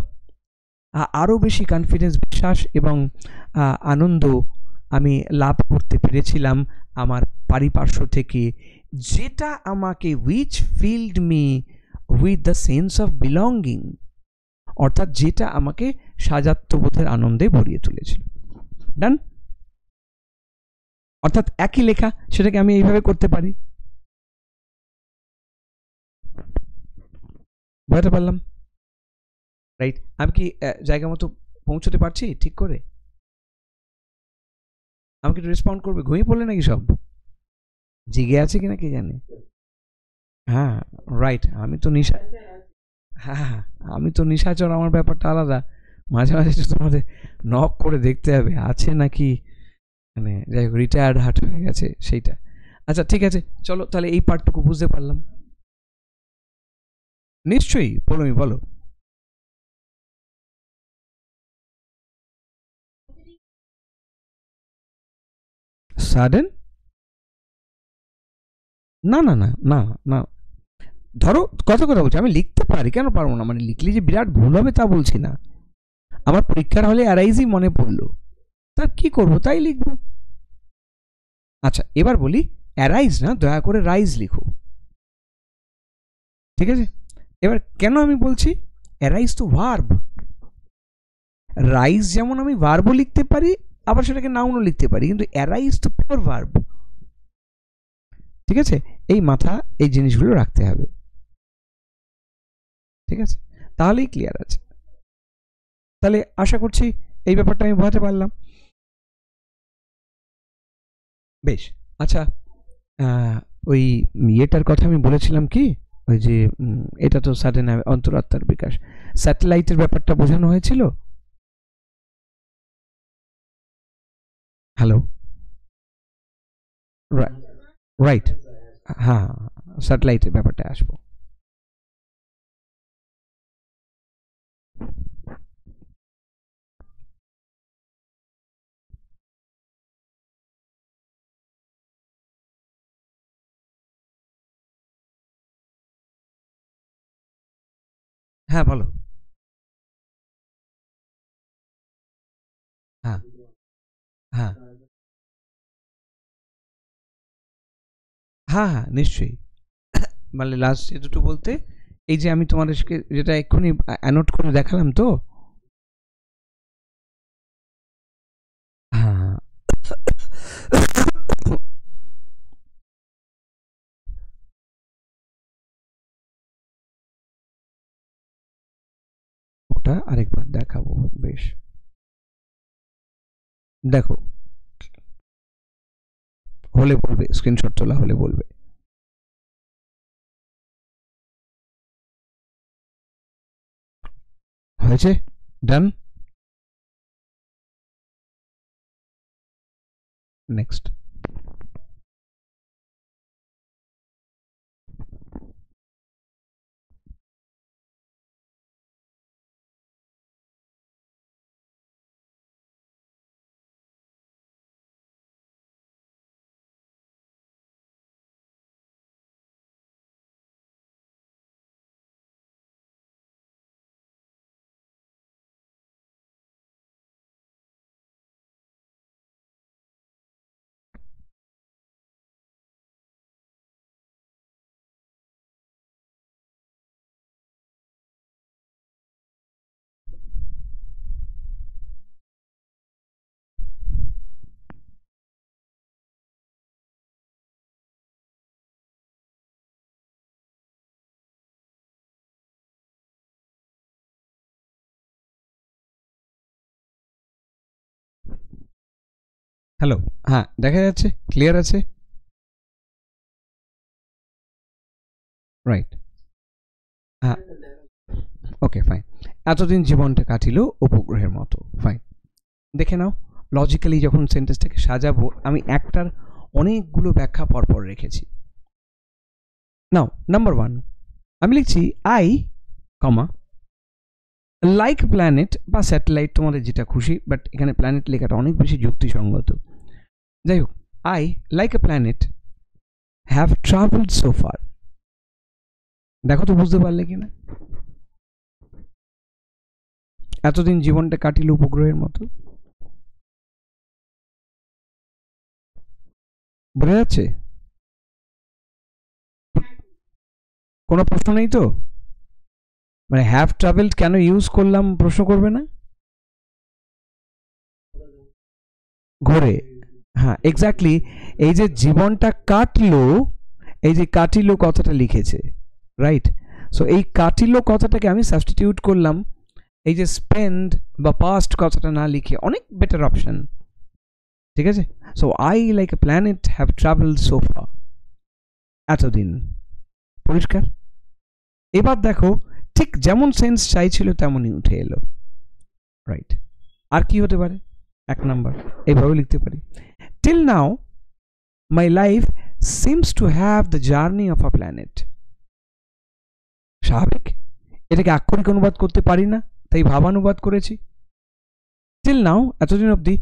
আরও বেশি কনফিডেন্স, বিশ্বাস এবং আনন্দ আমি লাভ করতে পেরেছিলাম আমার পারিপার্শ্ব থেকে, যেটা আমাকে which filled me with the sense of belonging, অর্থাৎ যেটা আমাকে সাজাত্যবোধের আনন্দে ভরিয়ে তুলেছিল। ডান। অর্থাৎ একই লেখা, সেটাকে আমি এইভাবে করতে পারি, বুঝতে পারলাম, রাইট। আমি কি জায়গা মতো পৌঁছতে পারছি ঠিক করে? আমাকে একটু রেসপন্ড করবে, ঘুমিয়ে পড়লে নাকি সব, জেগে আছে কিনা কে জানে। হ্যাঁ, রাইট, আমি তো নিশা, হ্যাঁ আমি তো নিশাচর, আমার ব্যাপারটা আলাদা, মাঝে মাঝে তোমাদের নক করে দেখতে হবে আছে নাকি, মানে যাই হোক রিটায়ার্ড হার্ট হয়ে গেছে সেইটা। আচ্ছা ঠিক আছে, চলো তাহলে এই পার্টটুকু বুঝতে পারলাম। নিশ্চয়ই, পৌলমি বলো। সাডেন, না না না না না, ধরো কথা কথা বলছি, আমি লিখতে পারি, কেন পারবো না, মানে লিখলে যে বিরাট ভুল হবে তা বলছি না। আমার পরীক্ষার হলে অ্যারাইজই মনে পড়লো, তার কি করবো, তাই লিখবো। আচ্ছা এবার বলি, অ্যারাইজ না, দয়া করে রাইজ লিখো, ঠিক আছে। এবার কেন আমি বলছি অ্যারাইজ তো ভার্ব, রাইজ যেমন আমি ভার্বও লিখতে পারি, আবার সেটাকে নাউনও লিখতে পারি, কিন্তু অ্যারাইজ তো পিওর ভার্ব, ঠিক আছে। এই মাথা, এই জিনিসগুলো রাখতে হবে, ঠিক আছে, তাহলেই ক্লিয়ার আছে। তাহলে আশা করছি এই ব্যাপারটা আমি বোঝাতে পারলাম। বেশ, আচ্ছা, ওই ইয়েটার কথা আমি বলেছিলাম কি, ওই যে এটা তো সাডেন অন্তরাত্মার বিকাশ, স্যাটেলাইটের ব্যাপারটা বোঝানো হয়েছিল। হ্যালো, রাইট, হ্যাঁ, স্যাটেলাইটের ব্যাপারটা আসবো। হ্যাঁ বলো। হ্যাঁ হ্যাঁ হ্যাঁ হ্যাঁ নিশ্চয়ই, মানে লাস্ট যে দুটো বলতে, এই যে আমি তোমাদেরকে যেটা এক্ষুনি অ্যানোট করে দেখালাম তো, হ্যাঁ ওটা আরেকবার দেখাবো। বেশ, দেখো, হলে বলবে, স্ক্রিনশট তোলা হলে বলবে। হয়েছে, ডান, নেক্সট। হ্যালো, হ্যাঁ দেখা যাচ্ছে, ক্লিয়ার আছে, রাইট, হ্যাঁ, ওকে ফাইন। এতদিন জীবনটা কাটিল উপগ্রহের মতো, ফাইন। দেখে নাও, লজিক্যালি যখন সেন্টেন্সটাকে সাজাবো আমি একটার অনেকগুলো ব্যাখ্যা পরপর রেখেছি। নাও নাম্বার ওয়ান, আমি লিখছি আই কমা লাইক প্ল্যানেট বা স্যাটেলাইট, তোমাদের যেটা খুশি, বাট এখানে প্ল্যানেট লেখাটা অনেক বেশি যুক্তিসঙ্গত। যাই হোক, I like a planet have travelled so far. দেখো তো বুঝতে পারলে কিনা, এতদিন জীবনটা কাটিল উপগ্রহের মতো, বোঝা যাচ্ছে? কোনো প্রশ্ন নেই তো? মানে হ্যাভ ট্রাভেলড কেন ইউজ করলাম প্রশ্ন করবে না? ঘোরে, হ্যাঁ এক্স্যাক্টলি। এই যে জীবনটা কাটলো, এই যে কাটিলো কথাটা লিখেছে, রাইট? সো এই কাটিলো কথাটাকে আমি সাবস্টিটিউট করলাম এই যে স্পেন্ড বা পাস্ট কথাটা না লিখে, অনেক বেটার অপশন, ঠিক আছে? So I like a planet have travel so far, এতদিন, পরিষ্কার? এবার দেখো, ঠিক যেমন সেন্স চাইছিল তেমনই উঠে এলো, রাইট? আর কি হতে পারে? এক নাম্বার এইভাবে লিখতে পারি, till now my life seems to have the journey of a planet. স্বাভাবিক, এটাকে আক্ষরিক অনুবাদ করতে পারি না, তাই ভাবানুবাদ করেছি। টিল নাও, এতদিন অবধি,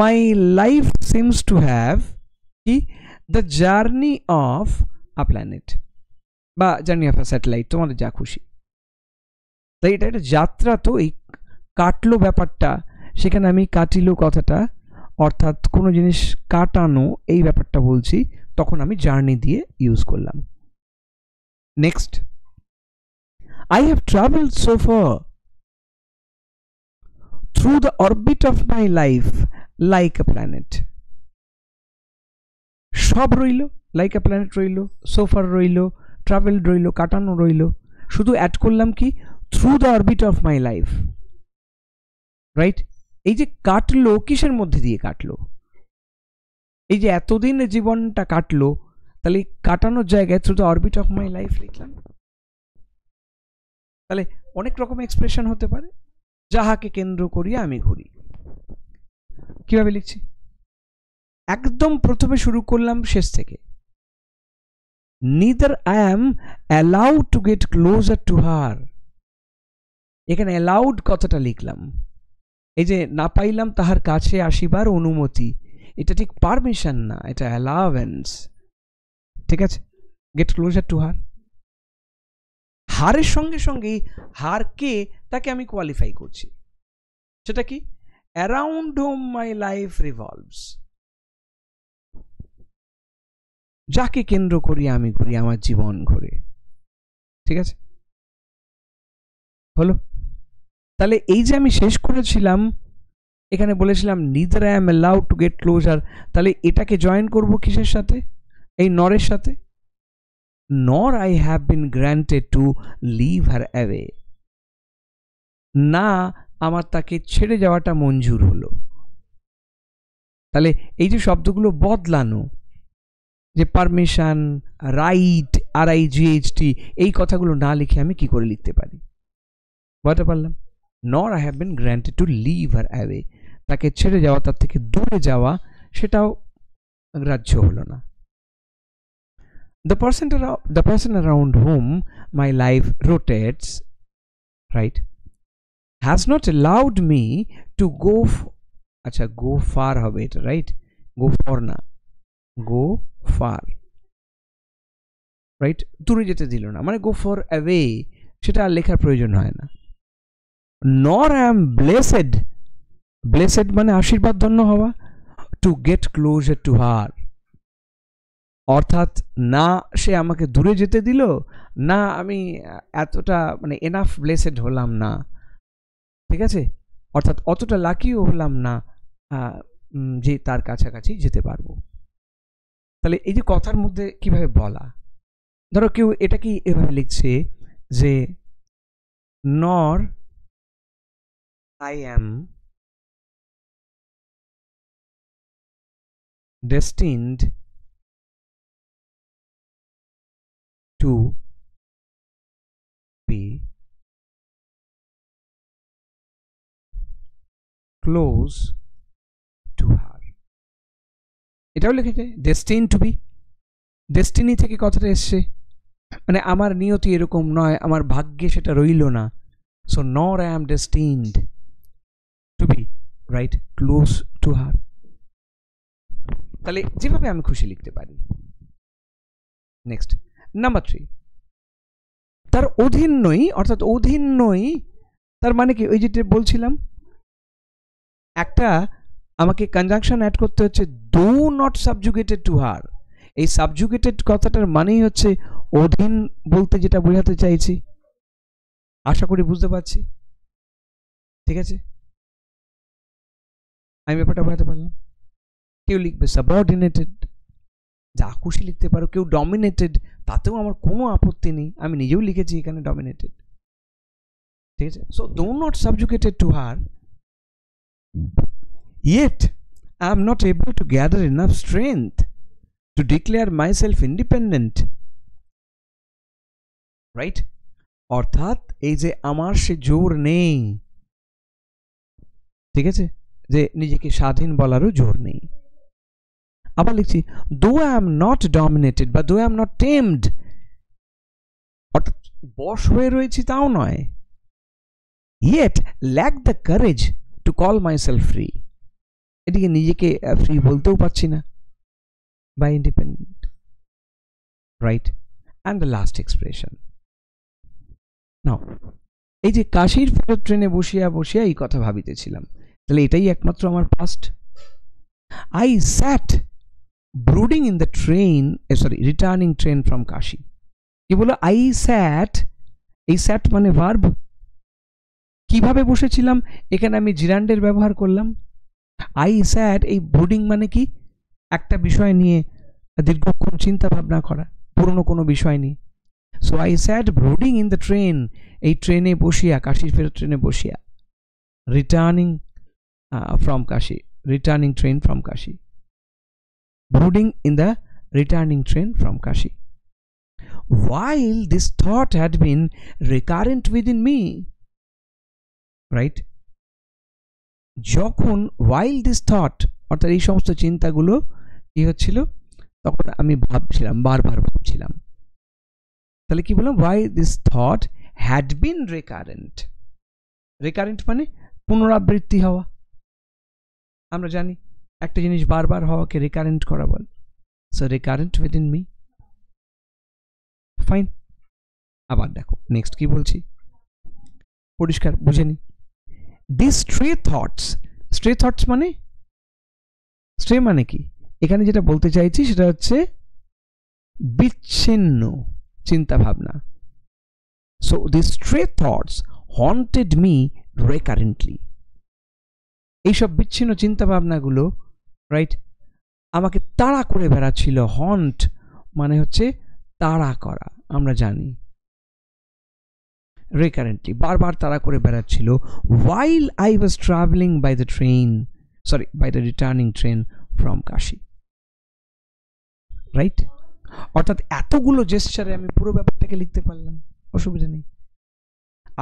my life seems to have কি, the journey of a planet বা জার্নি অফ আ স্যাটেলাইট, তোমাদের যা খুশি। তাই এটা একটা যাত্রা, তো এই কাটলো ব্যাপারটা, সেখানে আমি কাটিলো কথাটা, অর্থাৎ কোনো জিনিস কাটানো এই ব্যাপারটা বলছি, তখন আমি জার্নি দিয়ে ইউজ করলাম। Next, I have traveled so far through the orbit of my life like a planet. সব রইল, লাইক এ প্ল্যানেট রইল, সোফার রইল, ট্রাভেল রইল, কাটানো রইল, শুধু অ্যাড করলাম কি, through the orbit of my life, right? এই যে কাটলো, কিসের মধ্যে দিয়ে কাটলো? এই যে এতদিন জীবনটা কাটলো, তাহলে কাটানোর জায়গায় through the orbit of my life লিখলাম। তাহলে অনেক রকম এক্সপ্রেশন হতে পারে, যাহাকে কেন্দ্র করিয়া আমি ঘুরি। কিভাবে লিখছি? একদম প্রথমে শুরু করলাম শেষ থেকে, neither I am allowed to get closer to her। এখানে allowed কথাটা লিখলাম, এই যে না পাইলাম তাহার কাছে আসিবার অনুমতি, এটা ঠিক পারমিশন না, এটা অ্যালাওয়েন্স, ঠিক আছে? গেট ক্লোজার টু হার, হারের সঙ্গে সঙ্গেই হারকে, তাকে আমি কোয়ালিফাই করছি, সেটা কি, around home my life revolves, যাকে কেন্দ্র করি আমি ঘুরি, আমার জীবন ঘুরে, ঠিক আছে? হলো? তাহলে এই যে আমি শেষ করেছিলাম, এখানে বলেছিলাম neither I am allowed to get closure, তাহলে এটাকে জয়েন করব কিসের সাথে? এই নরের সাথে, nor I have been granted to leave her away, না আমার তাকে ছেড়ে যাওয়াটা মঞ্জুর হলো। তাহলে এই যে শব্দগুলো বদলানো, যে পারমিশন, রাইট, RIGHT, এই কথাগুলো না লিখে আমি কি করে লিখতে পারি? বলতে পারলাম, nor I have been granted to leave her away, তাকে ছেড়ে যাওয়া, তার থেকে দূরে যাওয়া, সেটাও গ্রাহ্য হলো না। The person around whom my life rotates, right, has not allowed me to go আচ্ছা go far হবে এটা, রাইট? go for না, go far, রাইট? দূরে যেতে দিল না, মানে go for away, সেটা আর লেখার প্রয়োজন হয় না। nor I am blessed, blessed মানে আশীর্বাদ ধন্য হওয়া, to get closer to her, অর্থাৎ না সে আমাকে দূরে যেতে দিল, না আমি এতটা মানে এনাফ ব্লেসেড হলাম না, ঠিক আছে? অর্থাৎ অতটা লাকিও হলাম না যে তার কাছাকাছি যেতে পারবো। তাহলে এই যে কথার মধ্যে কিভাবে বলা, ধরো কেউ এটা কি এভাবে লিখছে যে নর I am destined to be close to her. এটাও লিখেছে destined to be, ডেস্টিনি থেকে কথাটা এসছে, মানে আমার নিয়তি এরকম নয়, আমার ভাগ্যে সেটা রইল না। সো নর I am destined to be right close to her। তাহলে যেভাবে আমি খুশি লিখতে পারি। নেক্সট নাম্বার 3, তার অধীন নই, অর্থাৎ অধীন নই তার মানে কি, ওই যেটা বলছিলাম একটা আমাকে কনজাংশন অ্যাড করতে হচ্ছে, দো নট সাবজুগেটেড টু হার। এই সাবজুগেটেড কথাটার মানেই হচ্ছে অধীন বলতে যেটা বোঝাতে চাইছি, আশা করি বুঝতে পারছি, ঠিক আছে? আমি ব্যাপারটা বোঝাতে পারলাম। কেউ লিখবে সাবঅর্ডিনেটেড, যা খুশি লিখতে পারো, কেউ ডমিনেটেড, তাতেও আমার কোনো আপত্তি নেই, আমি নিজেও লিখেছি এখানে ডমিনেটেড, ঠিক আছে? সো দো not subjugated to her, yet I am not able to gather enough strength to declare myself independent, right? অর্থাৎ এই যে আমার সে জোর নেই, ঠিক আছে, যে নিজেকে স্বাধীন বলারও জোর নেই। আবার লিখছি though I am not dominated বা though I am not tamed, অর্থাৎ বশ হয়ে রয়েছি তাও নয়, yet lack the courage to call myself free, এদিকে নিজেকে ফ্রি বলতেও পারছি না বা independent, right? And the last expression, now এই যে কাশীর ফেরত ট্রেনে বসিয়া বসিয়া এই কথা ভাবিতেছিলাম, তাহলে এটাই একমাত্র আমার past. I sat brooding in the train, sorry returning train from Kashi. কি বলো? আই স্যাট, এই স্যাট মানে ভার্ব। কিভাবে বসেছিলাম? এখানে আমি জিরান্ডের ব্যবহার করলাম। আই স্যাট, এই ব্রুডিং মানে কি? একটা বিষয় নিয়ে দীর্ঘক্ষণ চিন্তা ভাবনা করা, পুরনো কোনো বিষয় নিয়ে। So I sat brooding in the train, এই ট্রেনে বসিয়া, কাশীর ফেরত ট্রেনে বসিয়া, returning from Kashi, returning train from Kashi, brooding in the returning train from Kashi. While this thought had been recurrent within me, right? যখন while this thought, অর্থাৎ এই সমস্ত চিন্তাগুলো কি হচ্ছিল, তখন আমি ভাবছিলাম, বারবার ভাবছিলাম। তাহলে কি বললাম? why this thought had been recurrent, recurrent মানে পুনরাবৃত্তি হওয়া। আমরা জানি একটা জিনিস বারবার হওয়াকে রিকারেন্ট করা বল। So recurrent within me, fine. আবার দেখো নেক্সট কি বলছি, পরিষ্কার বুঝে নি। This stray thoughts, stray thoughts মানে, স্ট্রে মানে কি? এখানে যেটা বলতে চাইছি সেটা হচ্ছে বিচ্ছিন্ন চিন্তা ভাবনা। So this stray thoughts haunted me recurrently, এইসব বিচ্ছিন্ন চিন্তা ভাবনাগুলো, রাইট, আমাকে তাড়া করে বেড়াচ্ছিল। হন্ট মানে হচ্ছে তাড়া করা, আমরা জানি। রিকারেন্টলি, বারবার তাড়া করে বেড়াচ্ছিল। while I was traveling by the train, sorry, by the returning train from Kashi, right? অর্থাৎ এতগুলো জেস্চারে আমি পুরো ব্যাপারটাকে লিখতে পারলাম, অসুবিধা নেই।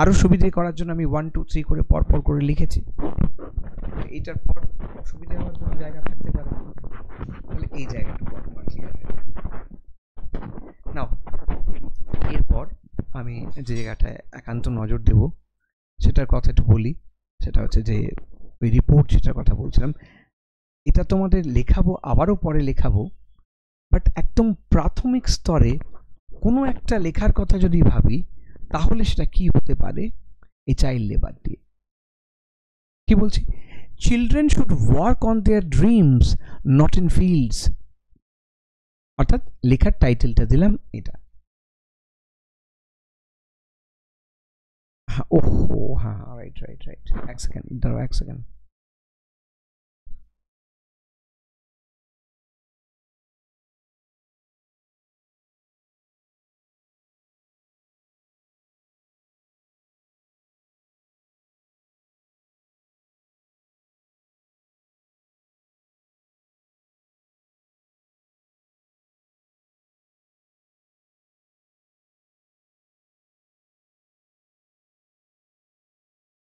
আরো সুবিধে করার জন্য আমি 1 2 3 করে পরপর করে লিখেছি। এইটার পর অসুবিধা হওয়ার কোনো জায়গা থাকতে পারে, তাহলে এই জায়গাটুকু আমার ক্লিয়ার হয়ে যাবে। নাও এরপর আমি যে জায়গাটায় একান্ত নজর দেব সেটার কথা একটু বলি, সেটা হচ্ছে যে ওই রিপোর্ট যেটার কথা বলছিলাম, এটা তোমাদের লেখাবো, আবারও পরে লেখাবো, বাট একদম প্রাথমিক স্তরে কোনো একটা লেখার কথা যদি ভাবি, তাহলে সেটা কি হতে পারে? এই চাইল্ড লেবার দিয়ে। কি বলছি? Children should work on their dreams, not in fields. অর্থাৎ লেখার টাইটেলটা দিলাম এটা। ওহো, হ্যাঁ, রাইট রাইট রাইট, এক সেকেন্ড দাঁড়াও, এক সেকেন্ড।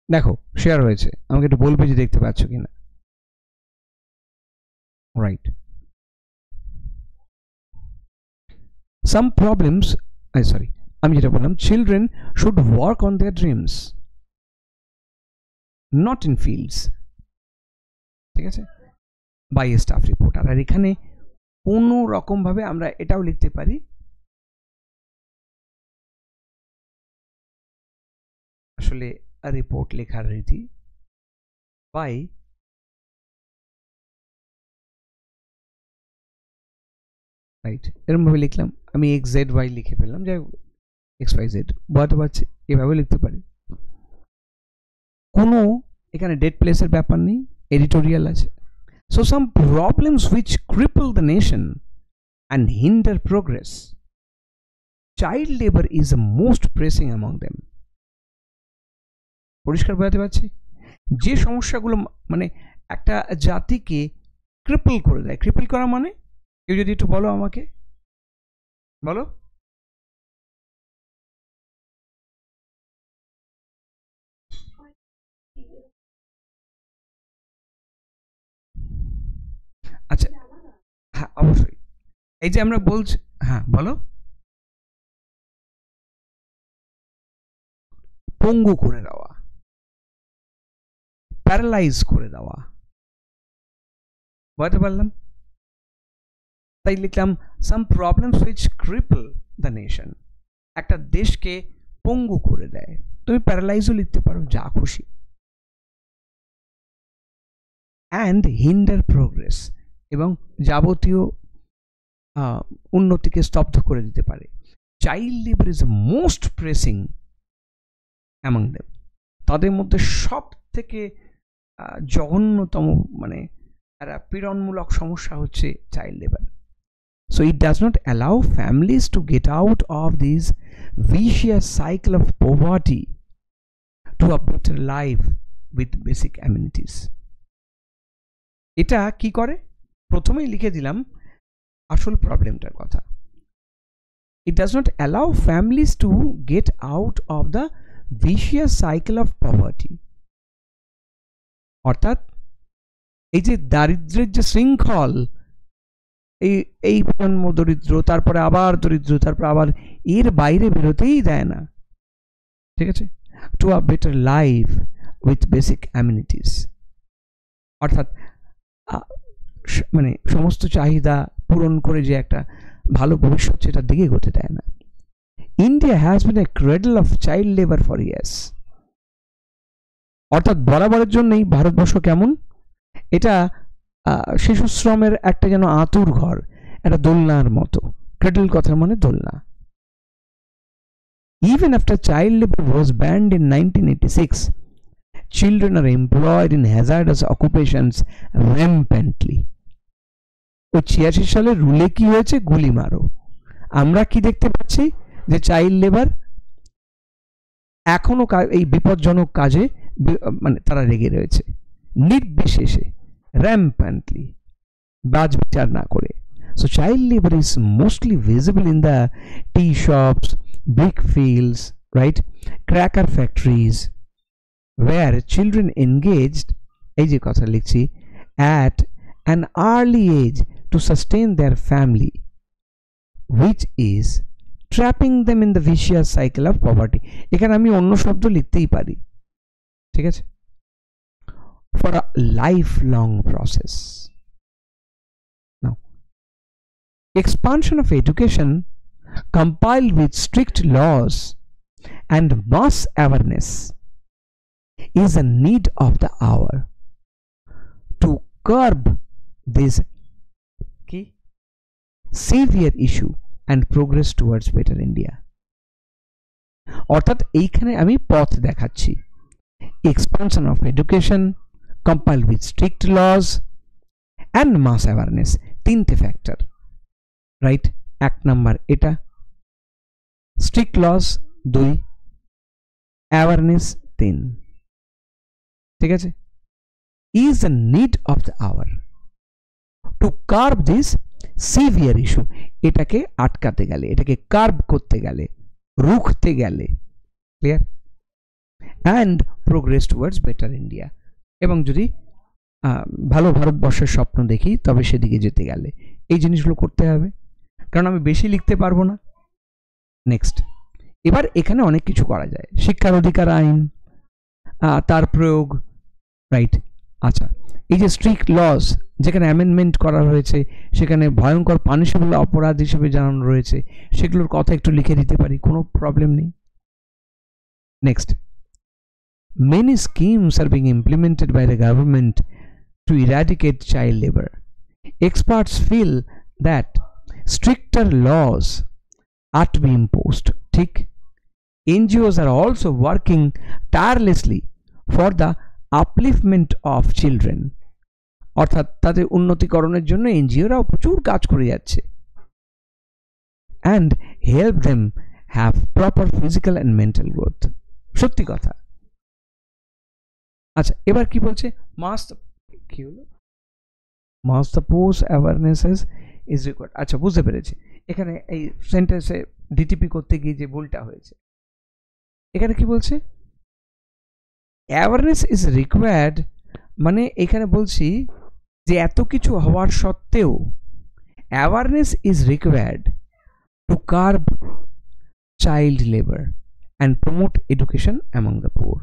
দেখো শেয়ার হয়েছে, আমাকে একটু বলবে যে দেখতে পাচ্ছ কিনা। রাইট, সাম প্রবলেমস, সরি, আমি যেটা বললাম, children should work on their dreams, not in fields. ঠিক আছে, বাই স্টাফ রিপোর্টার। আর এখানে কোনো রকম ভাবে আমরা এটাও লিখতে পারি, আসলে রিপোর্ট লেখার রীতি, বাই রাইট, এরকম ভাবে লিখলাম, আমি এক্স জেড ওয়াই লিখে ফেললাম, যাই এক্স ওয়াই জেড বোঝাতে পারছি, এভাবে লিখতে পারি। কোনো এখানে ডেট প্লেসের ব্যাপার নেই, এডিটোরিয়াল আছে। So some problems which cripple the nation and hinder progress, child labor is the most pressing among them. পরিষ্কার বোঝাতে পারছি, যে সমস্যাগুলো মানে একটা জাতিকে ক্রিপল করে দেয়। ক্রিপল করা মানে কেউ যদি একটু বলো আমাকে, বলো। আচ্ছা, হ্যাঁ অবশ্যই, এই যে আমরা বলছি, হ্যাঁ বলো। পঙ্গু করে দেওয়া, প্যারালাইজ করে দেওয়া, বুঝতে পারলাম। তাই লিখলাম সাম problems which cripple the nation, একটা দেশকে পঙ্গু করে দেয়। তুমি প্যারালাইজও লিখতে পারো, যা খুশি। অ্যান্ড হিন্ডার প্রোগ্রেস, এবং যাবতীয় উন্নতিকে স্তব্ধ করে দিতে পারে। Child labour is most pressing among them, তাদের মধ্যে সব থেকে জঘন্যতম মানে একটা পীড়নমূলক সমস্যা হচ্ছে child labour. So it does not allow families to get out of this vicious cycle of poverty to a better life with basic amenities. এটা কি করে, প্রথমেই লিখে দিলাম আসল প্রবলেমটার কথা। It does not allow families to get out of the vicious cycle of poverty, অর্থাৎ এই যে দারিদ্র্যের যে শৃঙ্খল, এই জন্ম দরিদ্র, তারপরে আবার দরিদ্র, তারপর আবার, এর বাইরে বেরোতেই দেয় না। ঠিক আছে, to a better life with basic amenities, অর্থাৎ মানে সমস্ত চাহিদা পূরণ করে যে একটা ভালো ভবিষ্যৎ, সেটার দিকে এগোতে দেয় না। India has been A cradle of child labour for years, অর্থাৎ বরাবরের জন্যই ভারতবর্ষ কেমন, এটা শিশু শ্রমের একটা যেন আতুর ঘর, একটা দোলনার মতো। ক্রেডল কথার মানে দোলনা। Even after child labor was banned in 1986, children are employed in hazardous occupations rampantly. ও 86 সালে রুলে কি হয়েছে, গুলি মারো। আমরা কি দেখতে পাচ্ছি, যে চাইল্ড লেবার এখনো এই বিপজ্জনক কাজে মানে তারা লেগে রয়েছে, নির্বিশেষে, rampantly, বাজ বিচার না করে। So child labor is mostly visible in the tea shops, brick fields, right, cracker factories, where children engaged, এই যে কথা লিখছি, at an early age to sustain their family, which is trapping them in the vicious cycle of poverty. এখানে আমি অন্য শব্দ লিখতেই পারি, ঠিক আছে, for a lifelong process. Now, expansion of education compiled with strict laws and mass awareness is a need of the hour to curb this severe issue and progress towards better India. অর্থাৎ এইখানে আমি পথ দেখাচ্ছি, expansion of education compiled with strict laws and mass awareness, তিনটে ফ্যাক্টর, রাইট। এক নাম্বার এটা, স্ট্রিক্ট লস 2, অ্যাওয়ারনেস 3, ঠিক আছে। Is the need of the hour to curb this severe issue, এটাকে আটকাতে গেলে, এটাকে কার্ভ করতে গেলে, রুখতে গেলে, clear. And progress towards better India. এবং যদি ভালো ভারতবর্ষের স্বপ্ন দেখি তবে সেদিকে যেতে গেলে এই জিনিসগুলো করতে হবে, কারণ আমি বেশি লিখতে পারবো না। নেক্সট, এবার এখানে অনেক কিছু করা যায়। শিক্ষার অধিকার আইন, তার প্রয়োগ, রাইট। আচ্ছা, এই যে স্ট্রিক্ট লস যেখানে অ্যামেন্ডমেন্ট করা হয়েছে, সেখানে ভয়ঙ্কর পানিশেবল অপরাধ হিসেবে জানানো রয়েছে, সেগুলোর কথা একটু লিখে দিতে পারি, কোনো প্রবলেম নেই। Next, many schemes are being implemented by the government to eradicate child labor. Experts feel that stricter laws are to be imposed. ঠিক, NGOs are also working tirelessly for the upliftment of children. অর্থাৎ তাদের উন্নতিকরণের জন্য এনজিওরাও প্রচুর কাজ করে যাচ্ছে। and help them have proper physical and mental growth. সত্যি কথা। আচ্ছা, এবার কি বলছে, কি হলো, মাস দ্য পোস্ট অ্যাওয়ারনেসেস ইজ রিকোয়ার্ড। আচ্ছা, বুঝতে পেরেছি। এখানে এই সেন্টেন্সে ডিটিপি করতে গিয়ে যে ভুলটা হয়েছে, এখানে কি বলছে, অ্যাওয়ারনেস ইজ রিকোয়ার্ড, মানে এখানে বলছি যে এত কিছু হওয়ার সত্ত্বেও awareness is required to carb child labour and promote education among the poor.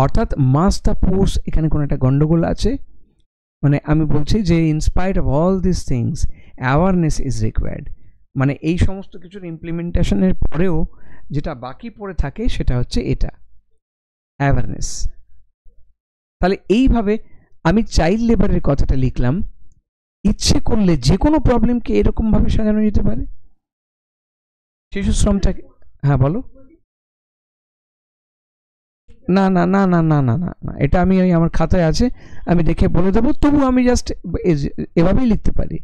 অর্থাৎ মাস দ্য পোস্ট, এখানে কোনো একটা গন্ডগোল আছে। মানে আমি বলছি যে in spite of all this things awareness is required, মানে এই সমস্ত কিছুর ইমপ্লিমেন্টেশনের পরেও যেটা বাকি পড়ে থাকে সেটা হচ্ছে এটা অ্যাওয়ারনেস। তাহলে এইভাবে আমি চাইল্ড লেবারের কথাটা লিখলাম। ইচ্ছে করলে যে কোনো প্রবলেমকে এরকমভাবে সাজানো যেতে পারে। শিশু শ্রমটাকে, হ্যাঁ বলো। না না না না না না না না, এটা আমি ওই আমার খাতায় আছে, আমি দেখে বলে দেবো। তবু আমি জাস্ট এভাবেই লিখতে পারি,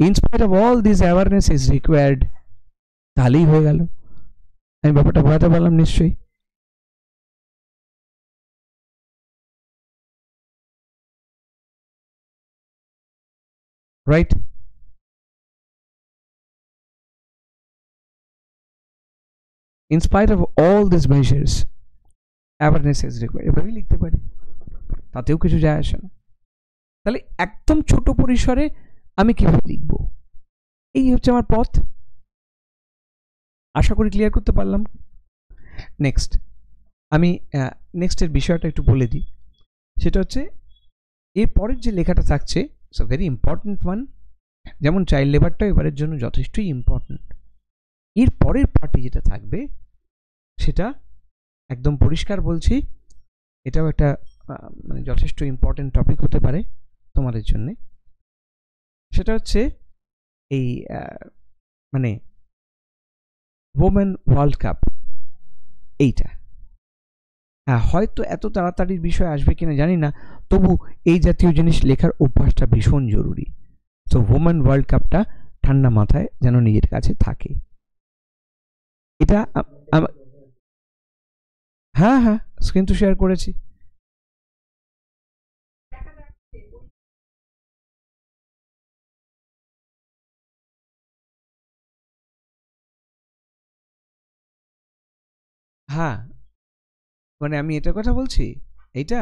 in spite of all this awareness is required, তাহলেই হয়ে গেল। আমি ব্যাপারটা বোঝাতে পারলাম নিশ্চয়ই। Right, in spite of all these measures awareness is required, এভাবেই লিখতে পারি, তাতেও কিছু যায় আসে না। তাহলে একদম ছোট পরিসরে আমি কিভাবে লিখব, এই হচ্ছে আমার পথ। আশা করি ক্লিয়ার করতে পারলাম। নেক্সট, আমি নেক্সটের বিষয়টা একটু বলে দিই। সেটা হচ্ছে এর পরের যে লেখাটা থাকছে, it's a very important one. যেমন চাইল্ড লেবারটা এবারের জন্য যথেষ্টই ইম্পর্টেন্ট। এর পরের পার্টি যেটা থাকবে সেটা একদম পরিষ্কার বলছি, এটাও একটা মানে যথেষ্ট ইম্পর্টেন্ট টপিক হতে পারে তোমাদের জন্যে। সেটা হচ্ছে এই মানে ওমেন ওয়ার্ল্ড কাপ, এইটা। হ্যাঁ, হয়তো এত তাড়াতাড়ির বিষয় আসবে কিনা জানি না, তবু এই জাতীয় জিনিস লেখার অভ্যাসটা ভীষণ জরুরি। তো ওমেন ওয়ার্ল্ড কাপটা ঠান্ডা মাথায় যেন নিজের কাছে থাকে। এটা হ্যাঁ হ্যাঁ, স্ক্রিন তো শেয়ার করেছি। হ্যাঁ, মানে আমি এটার কথা বলছি, এইটা।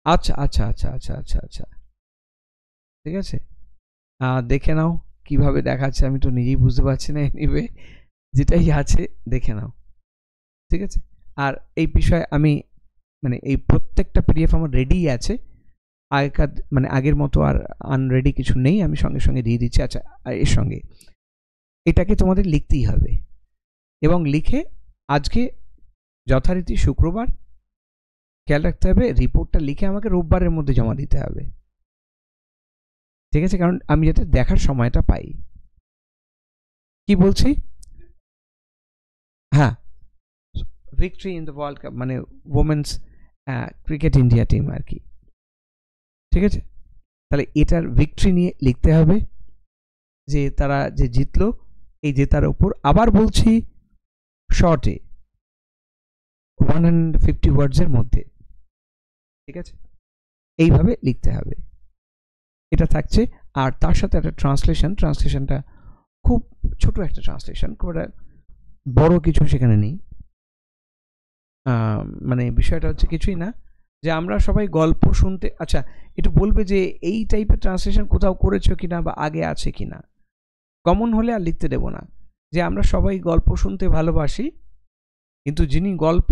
আচ্ছা আচ্ছা আচ্ছা আচ্ছা আচ্ছা আচ্ছা, ঠিক আছে। দেখে নাও কিভাবে দেখাচ্ছে, আমি তো নিজেই বুঝতে পারছি না। এনিওয়ে, যেটাই আছে দেখে নাও, ঠিক আছে। আর এই বিষয়ে আমি মানে এই প্রত্যেকটা পিডিএফ আমার রেডি আছে, আগেকার মানে আগের মতো আর আনরেডি কিছু নেই, আমি সঙ্গে সঙ্গে দিয়ে দিচ্ছি। আচ্ছা, আর এর সঙ্গে এটাকে তোমাদের লিখতেই হবে, এবং লিখে আজকে যথারীতি শুক্রবার, খেয়াল রাখতে হবে রিপোর্টটা লিখে আমাকে রোববারের মধ্যে জমা দিতে হবে, ঠিক আছে, কারণ আমি যাতে দেখার সময়টা পাই। কি বলছি, হ্যাঁ, victory in the world cup মানে ওমেন্স ক্রিকেট ইন্ডিয়া টিম আর কি, ঠিক আছে। তাহলে এটার ভিক্টরি নিয়ে লিখতে হবে, যে তারা যে জিতলো, এই জেতার ওপর। আবার বলছি, শর্টে 150 ওয়ার্ডসের মধ্যে, ঠিক আছে, এইভাবে লিখতে হবে। এটা থাকছে। আর তার সাথে একটা ট্রান্সলেশনটা খুব ছোট একটা ট্রান্সলেশন, খুব একটা বড় কিছু সেখানে নেই। মানে বিষয়টা হচ্ছে কিছুই না, যে আমরা সবাই গল্প শুনতে, আচ্ছা একটু বলবে যে এই টাইপের ট্রান্সলেশন কোথাও করেছো কিনা বা আগে আছে কিনা। কমন হলে আর লিখতে দেবো না, যে আমরা সবাই গল্প শুনতে ভালোবাসি, কিন্তু যিনি গল্প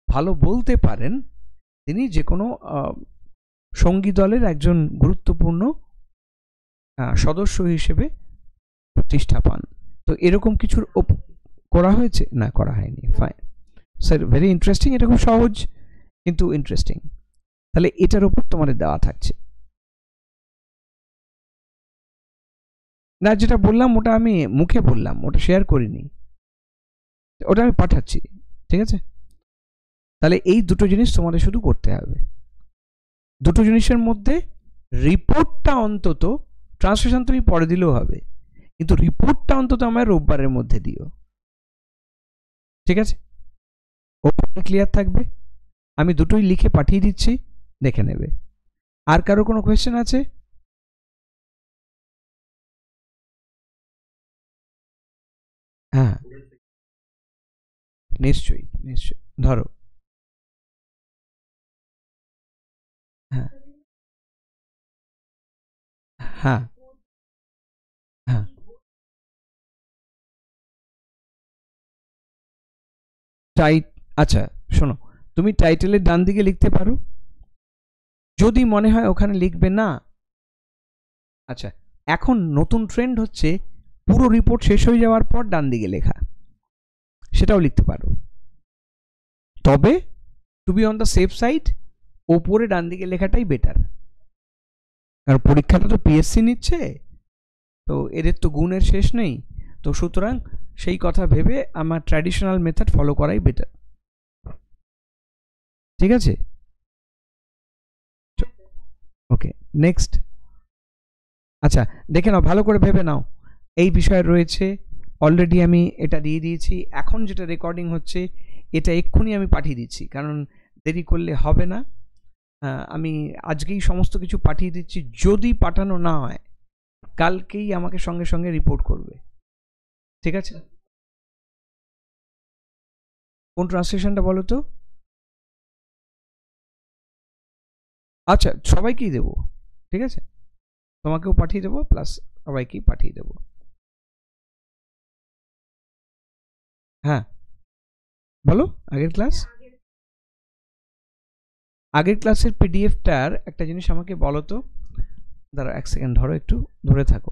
ভালো বলতে পারেন তিনি যে কোনো সঙ্গী দলের একজন গুরুত্বপূর্ণ সদস্য হিসেবে প্রতিষ্ঠা পান। তো এরকম কিছুর করা হয়েছে না, করা হয়নি। ফাইন স্যার, ভেরি ইন্টারেস্টিং, এটা খুব সহজ কিন্তু ইন্টারেস্টিং। তাহলে এটার উপর তোমাদের দেওয়া থাকছে না, যেটা বললাম ওটা আমি মুখে বললাম, ওটা শেয়ার করিনি, ওটা আমি পাঠাচ্ছি, ঠিক আছে? তাহলে এই দুটো জিনিস তোমাদের শুধু করতে হবে। দুটো জিনিসের মধ্যে রিপোর্টটা অন্তত, ট্রান্সলেশন তুমি পরে দিলেও হবে, কিন্তু রিপোর্টটা অন্তত আমার রোববারের মধ্যে দিও, ঠিক আছে? ওপরে ক্লিয়ার থাকবে। আমি দুটোই লিখে পাঠিয়ে দিচ্ছি, দেখে নেবে। আর কারো কোনো কোয়েশ্চেন আছে? হ্যাঁ, নিশ্চয়ই নিশ্চয়ই, ধরো। হ্যাঁ হ্যাঁ হ্যাঁ, আচ্ছা শোনো, তুমি টাইটেলের ডান দিকে লিখতে পারো, যদি মনে হয় ওখানে লিখবে না। আচ্ছা, এখন নতুন ট্রেন্ড হচ্ছে পুরো রিপোর্ট শেষ হয়ে যাওয়ার পর ডান দিকে লেখা, সেটাও লিখতে পারো। তবে to be on the safe side, ওপরে ডান দিকে লেখাটাই বেটার, কারণ পরীক্ষাটা তো পিএসসি নিচ্ছে, তো এদের তো গুণের শেষ নেই। তো সুতরাং সেই কথা ভেবে আমার ট্র্যাডিশনাল মেথড ফলো করাই বেটার, ঠিক আছে? ওকে, নেক্সট। আচ্ছা, দেখে নাও, ভালো করে ভেবে নাও, এই বিষয় রয়েছে। অলরেডি আমি এটা দিয়ে দিয়েছি, এখন যেটা রেকর্ডিং হচ্ছে এটা এক্ষুনি আমি পাঠিয়ে দিচ্ছি, কারণ দেরি করলে হবে না। আমি আজকেই সমস্ত কিছু পাঠিয়ে দিচ্ছি, যদি পাঠানো না হয় কালকেই আমাকে সঙ্গে সঙ্গে রিপোর্ট করবে, ঠিক আছে? কোন ট্রান্সলেশনটা বলো তো? আচ্ছা, সবাইকেই দেবো, ঠিক আছে? তোমাকেও পাঠিয়ে দেবো, প্লাস সবাইকেই পাঠিয়ে দেবো। হ্যাঁ বলো, আগের ক্লাস, আগের ক্লাসের পিডিএফটার একটা জিনিস আমাকে বলো তো। দাঁড়াও এক সেকেন্ড, ধরো, একটু ধরে থাকো।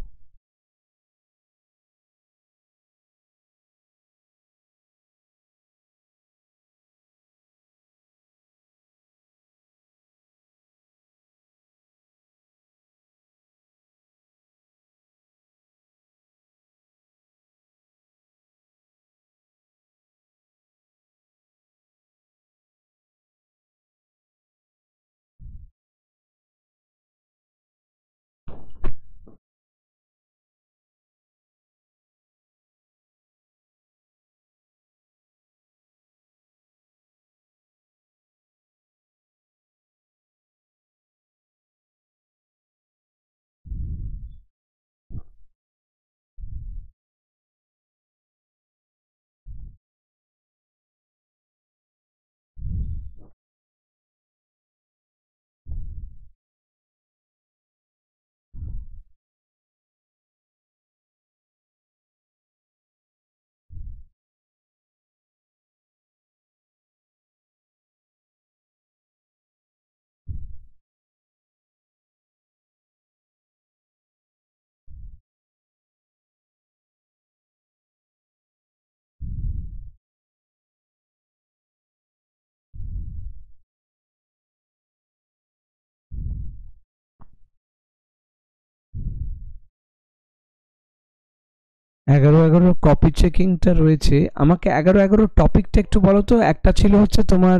এগারো এগারো কপি চেকিংটা রয়েছে, আমাকে এগারো এগারো টপিকটা একটু বলো তো। একটা ছিল হচ্ছে তোমার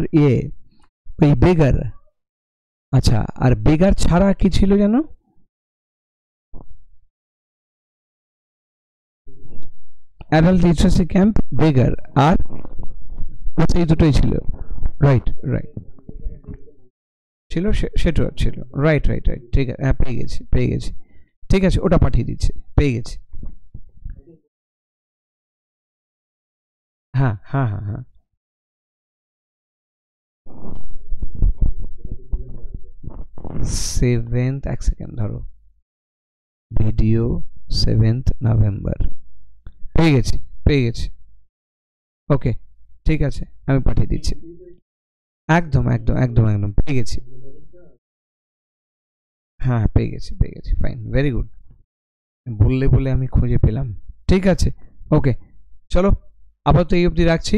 ওই বেগার, আচ্ছা, আর বেগার ছাড়া কি ছিল যেন? অ্যাডাল্ট লিটারেসি ক্যাম্প, বেগার, আর আচ্ছা এই দুটোই ছিল। রাইট রাইট, ছিল, সেটা ছিল। রাইট রাইট রাইট, ঠিক আছে, হ্যাঁ পেয়ে গেছি পেয়ে গেছি, ঠিক আছে ওটা পাঠিয়ে দিচ্ছি, পেয়ে গেছি। হ্যাঁ হ্যাঁ হ্যাঁ হ্যাঁ, 7th, এক সেকেন্ড ধরো, ভিডিও 7th নভেম্বর, পেয়ে গেছি পেয়ে গেছি। ওকে, ঠিক আছে আমি পাঠিয়ে দিচ্ছি। একদম একদম একদম একদম পেয়ে গেছি। হ্যাঁ পেয়ে গেছি পেয়ে গেছি, ফাইন, ভেরি গুড। বললে বলে আমি খুঁজে পেলাম, ঠিক আছে। ওকে, চলো আপাতত এই অবধি রাখছি,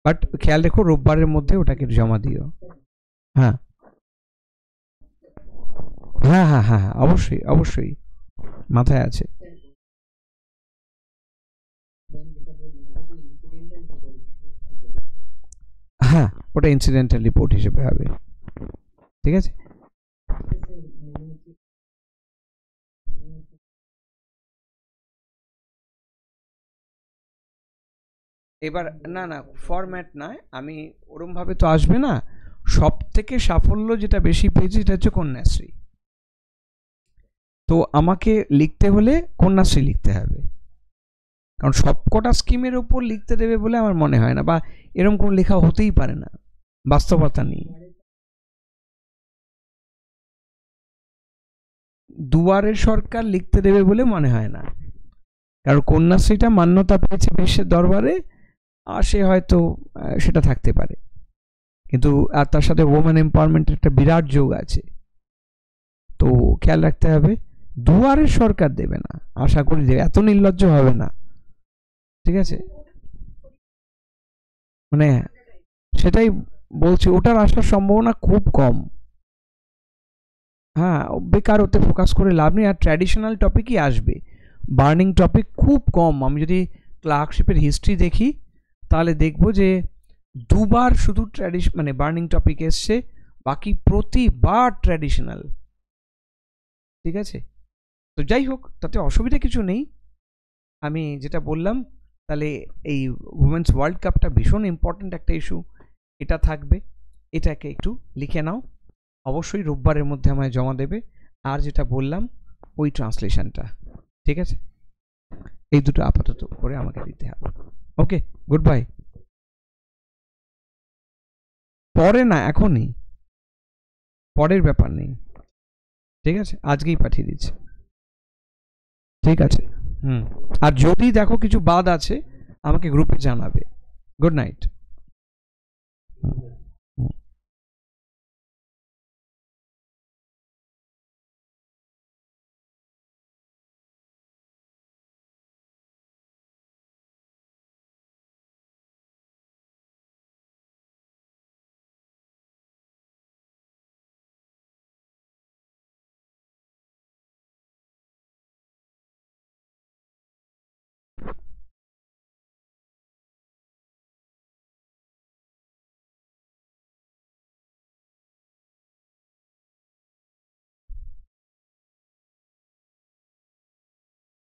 বাট খেয়াল রেখো রোববারের মধ্যে ওটাকে জমা দিও। হ্যাঁ হ্যাঁ হ্যাঁ হ্যাঁ হ্যাঁ, অবশ্যই অবশ্যই, মাথায় আছে। হ্যাঁ, ওটা ইনসিডেন্টাল রিপোর্ট হিসেবে হবে, ঠিক আছে। এবার না না, ফরম্যাট নয়, আমি ওরম ভাবে তো আসবে না। সব থেকে সাফল্য যেটা বেশি পেয়েছি সেটা হচ্ছে কন্যাশ্রী। তো আমাকে লিখতে হলে কন্যাশ্রী লিখতে হবে, কারণ সবকটা স্কিমের ওপর লিখতে দেবে বলে আমার মনে হয় না, বা এরকম কোনো লেখা হতেই পারে না, বাস্তবতা নেই। দুয়ারের সরকার লিখতে দেবে বলে মনে হয় না, কারণ কন্যাশ্রীটা মান্যতা পেয়েছে বিশ্বের দরবারে, আর সে হয়তো সেটা থাকতে পারে, কিন্তু আর তার সাথে ওমেন এম্পাওয়ারমেন্টের একটা বিরাট যোগ আছে। তো খেয়াল রাখতে হবে, দুয়ারের সরকার দেবে না, আশা করি দেবে, এত নির্লজ্জ হবে না, ঠিক আছে। মানে সেটাই বলছি, ওটার আসার সম্ভাবনা খুব কম। হ্যাঁ, বেকার ওতে ফোকাস করে লাভ নেই, আর ট্র্যাডিশনাল টপিকই আসবে, বার্নিং টপিক খুব কম। আমি যদি ক্লার্কশিপের হিস্ট্রি দেখি তাহলে দেখব যে দুবার শুধু মানে বার্নিং টপিক এসছে, বাকি প্রতিবার ট্র্যাডিশনাল, ঠিক আছে। তো যাই হোক, তাতে অসুবিধা কিছু নেই। আমি যেটা বললাম, তাহলে এই উমেন্স ওয়ার্ল্ড কাপটা ভীষণ ইম্পর্ট্যান্ট একটা ইস্যু, এটা থাকবে, এটাকে একটু লিখে নাও, অবশ্যই রোববারের মধ্যে আমায় জমা দেবে। আর যেটা বললাম ওই ট্রান্সলেশনটা, ঠিক আছে, এই দুটো আপাতত করে আমাকে দিতে হবে। ওকে, গুড বাই। পরে না, এখনই, পরের ব্যাপার নেই, ঠিক আছে, আজকেই পাঠিয়ে দিচ্ছি, ঠিক আছে। হুম, আর যদি দেখো কিছু বাদ আছে আমাকে গ্রুপে জানাবে। Good night.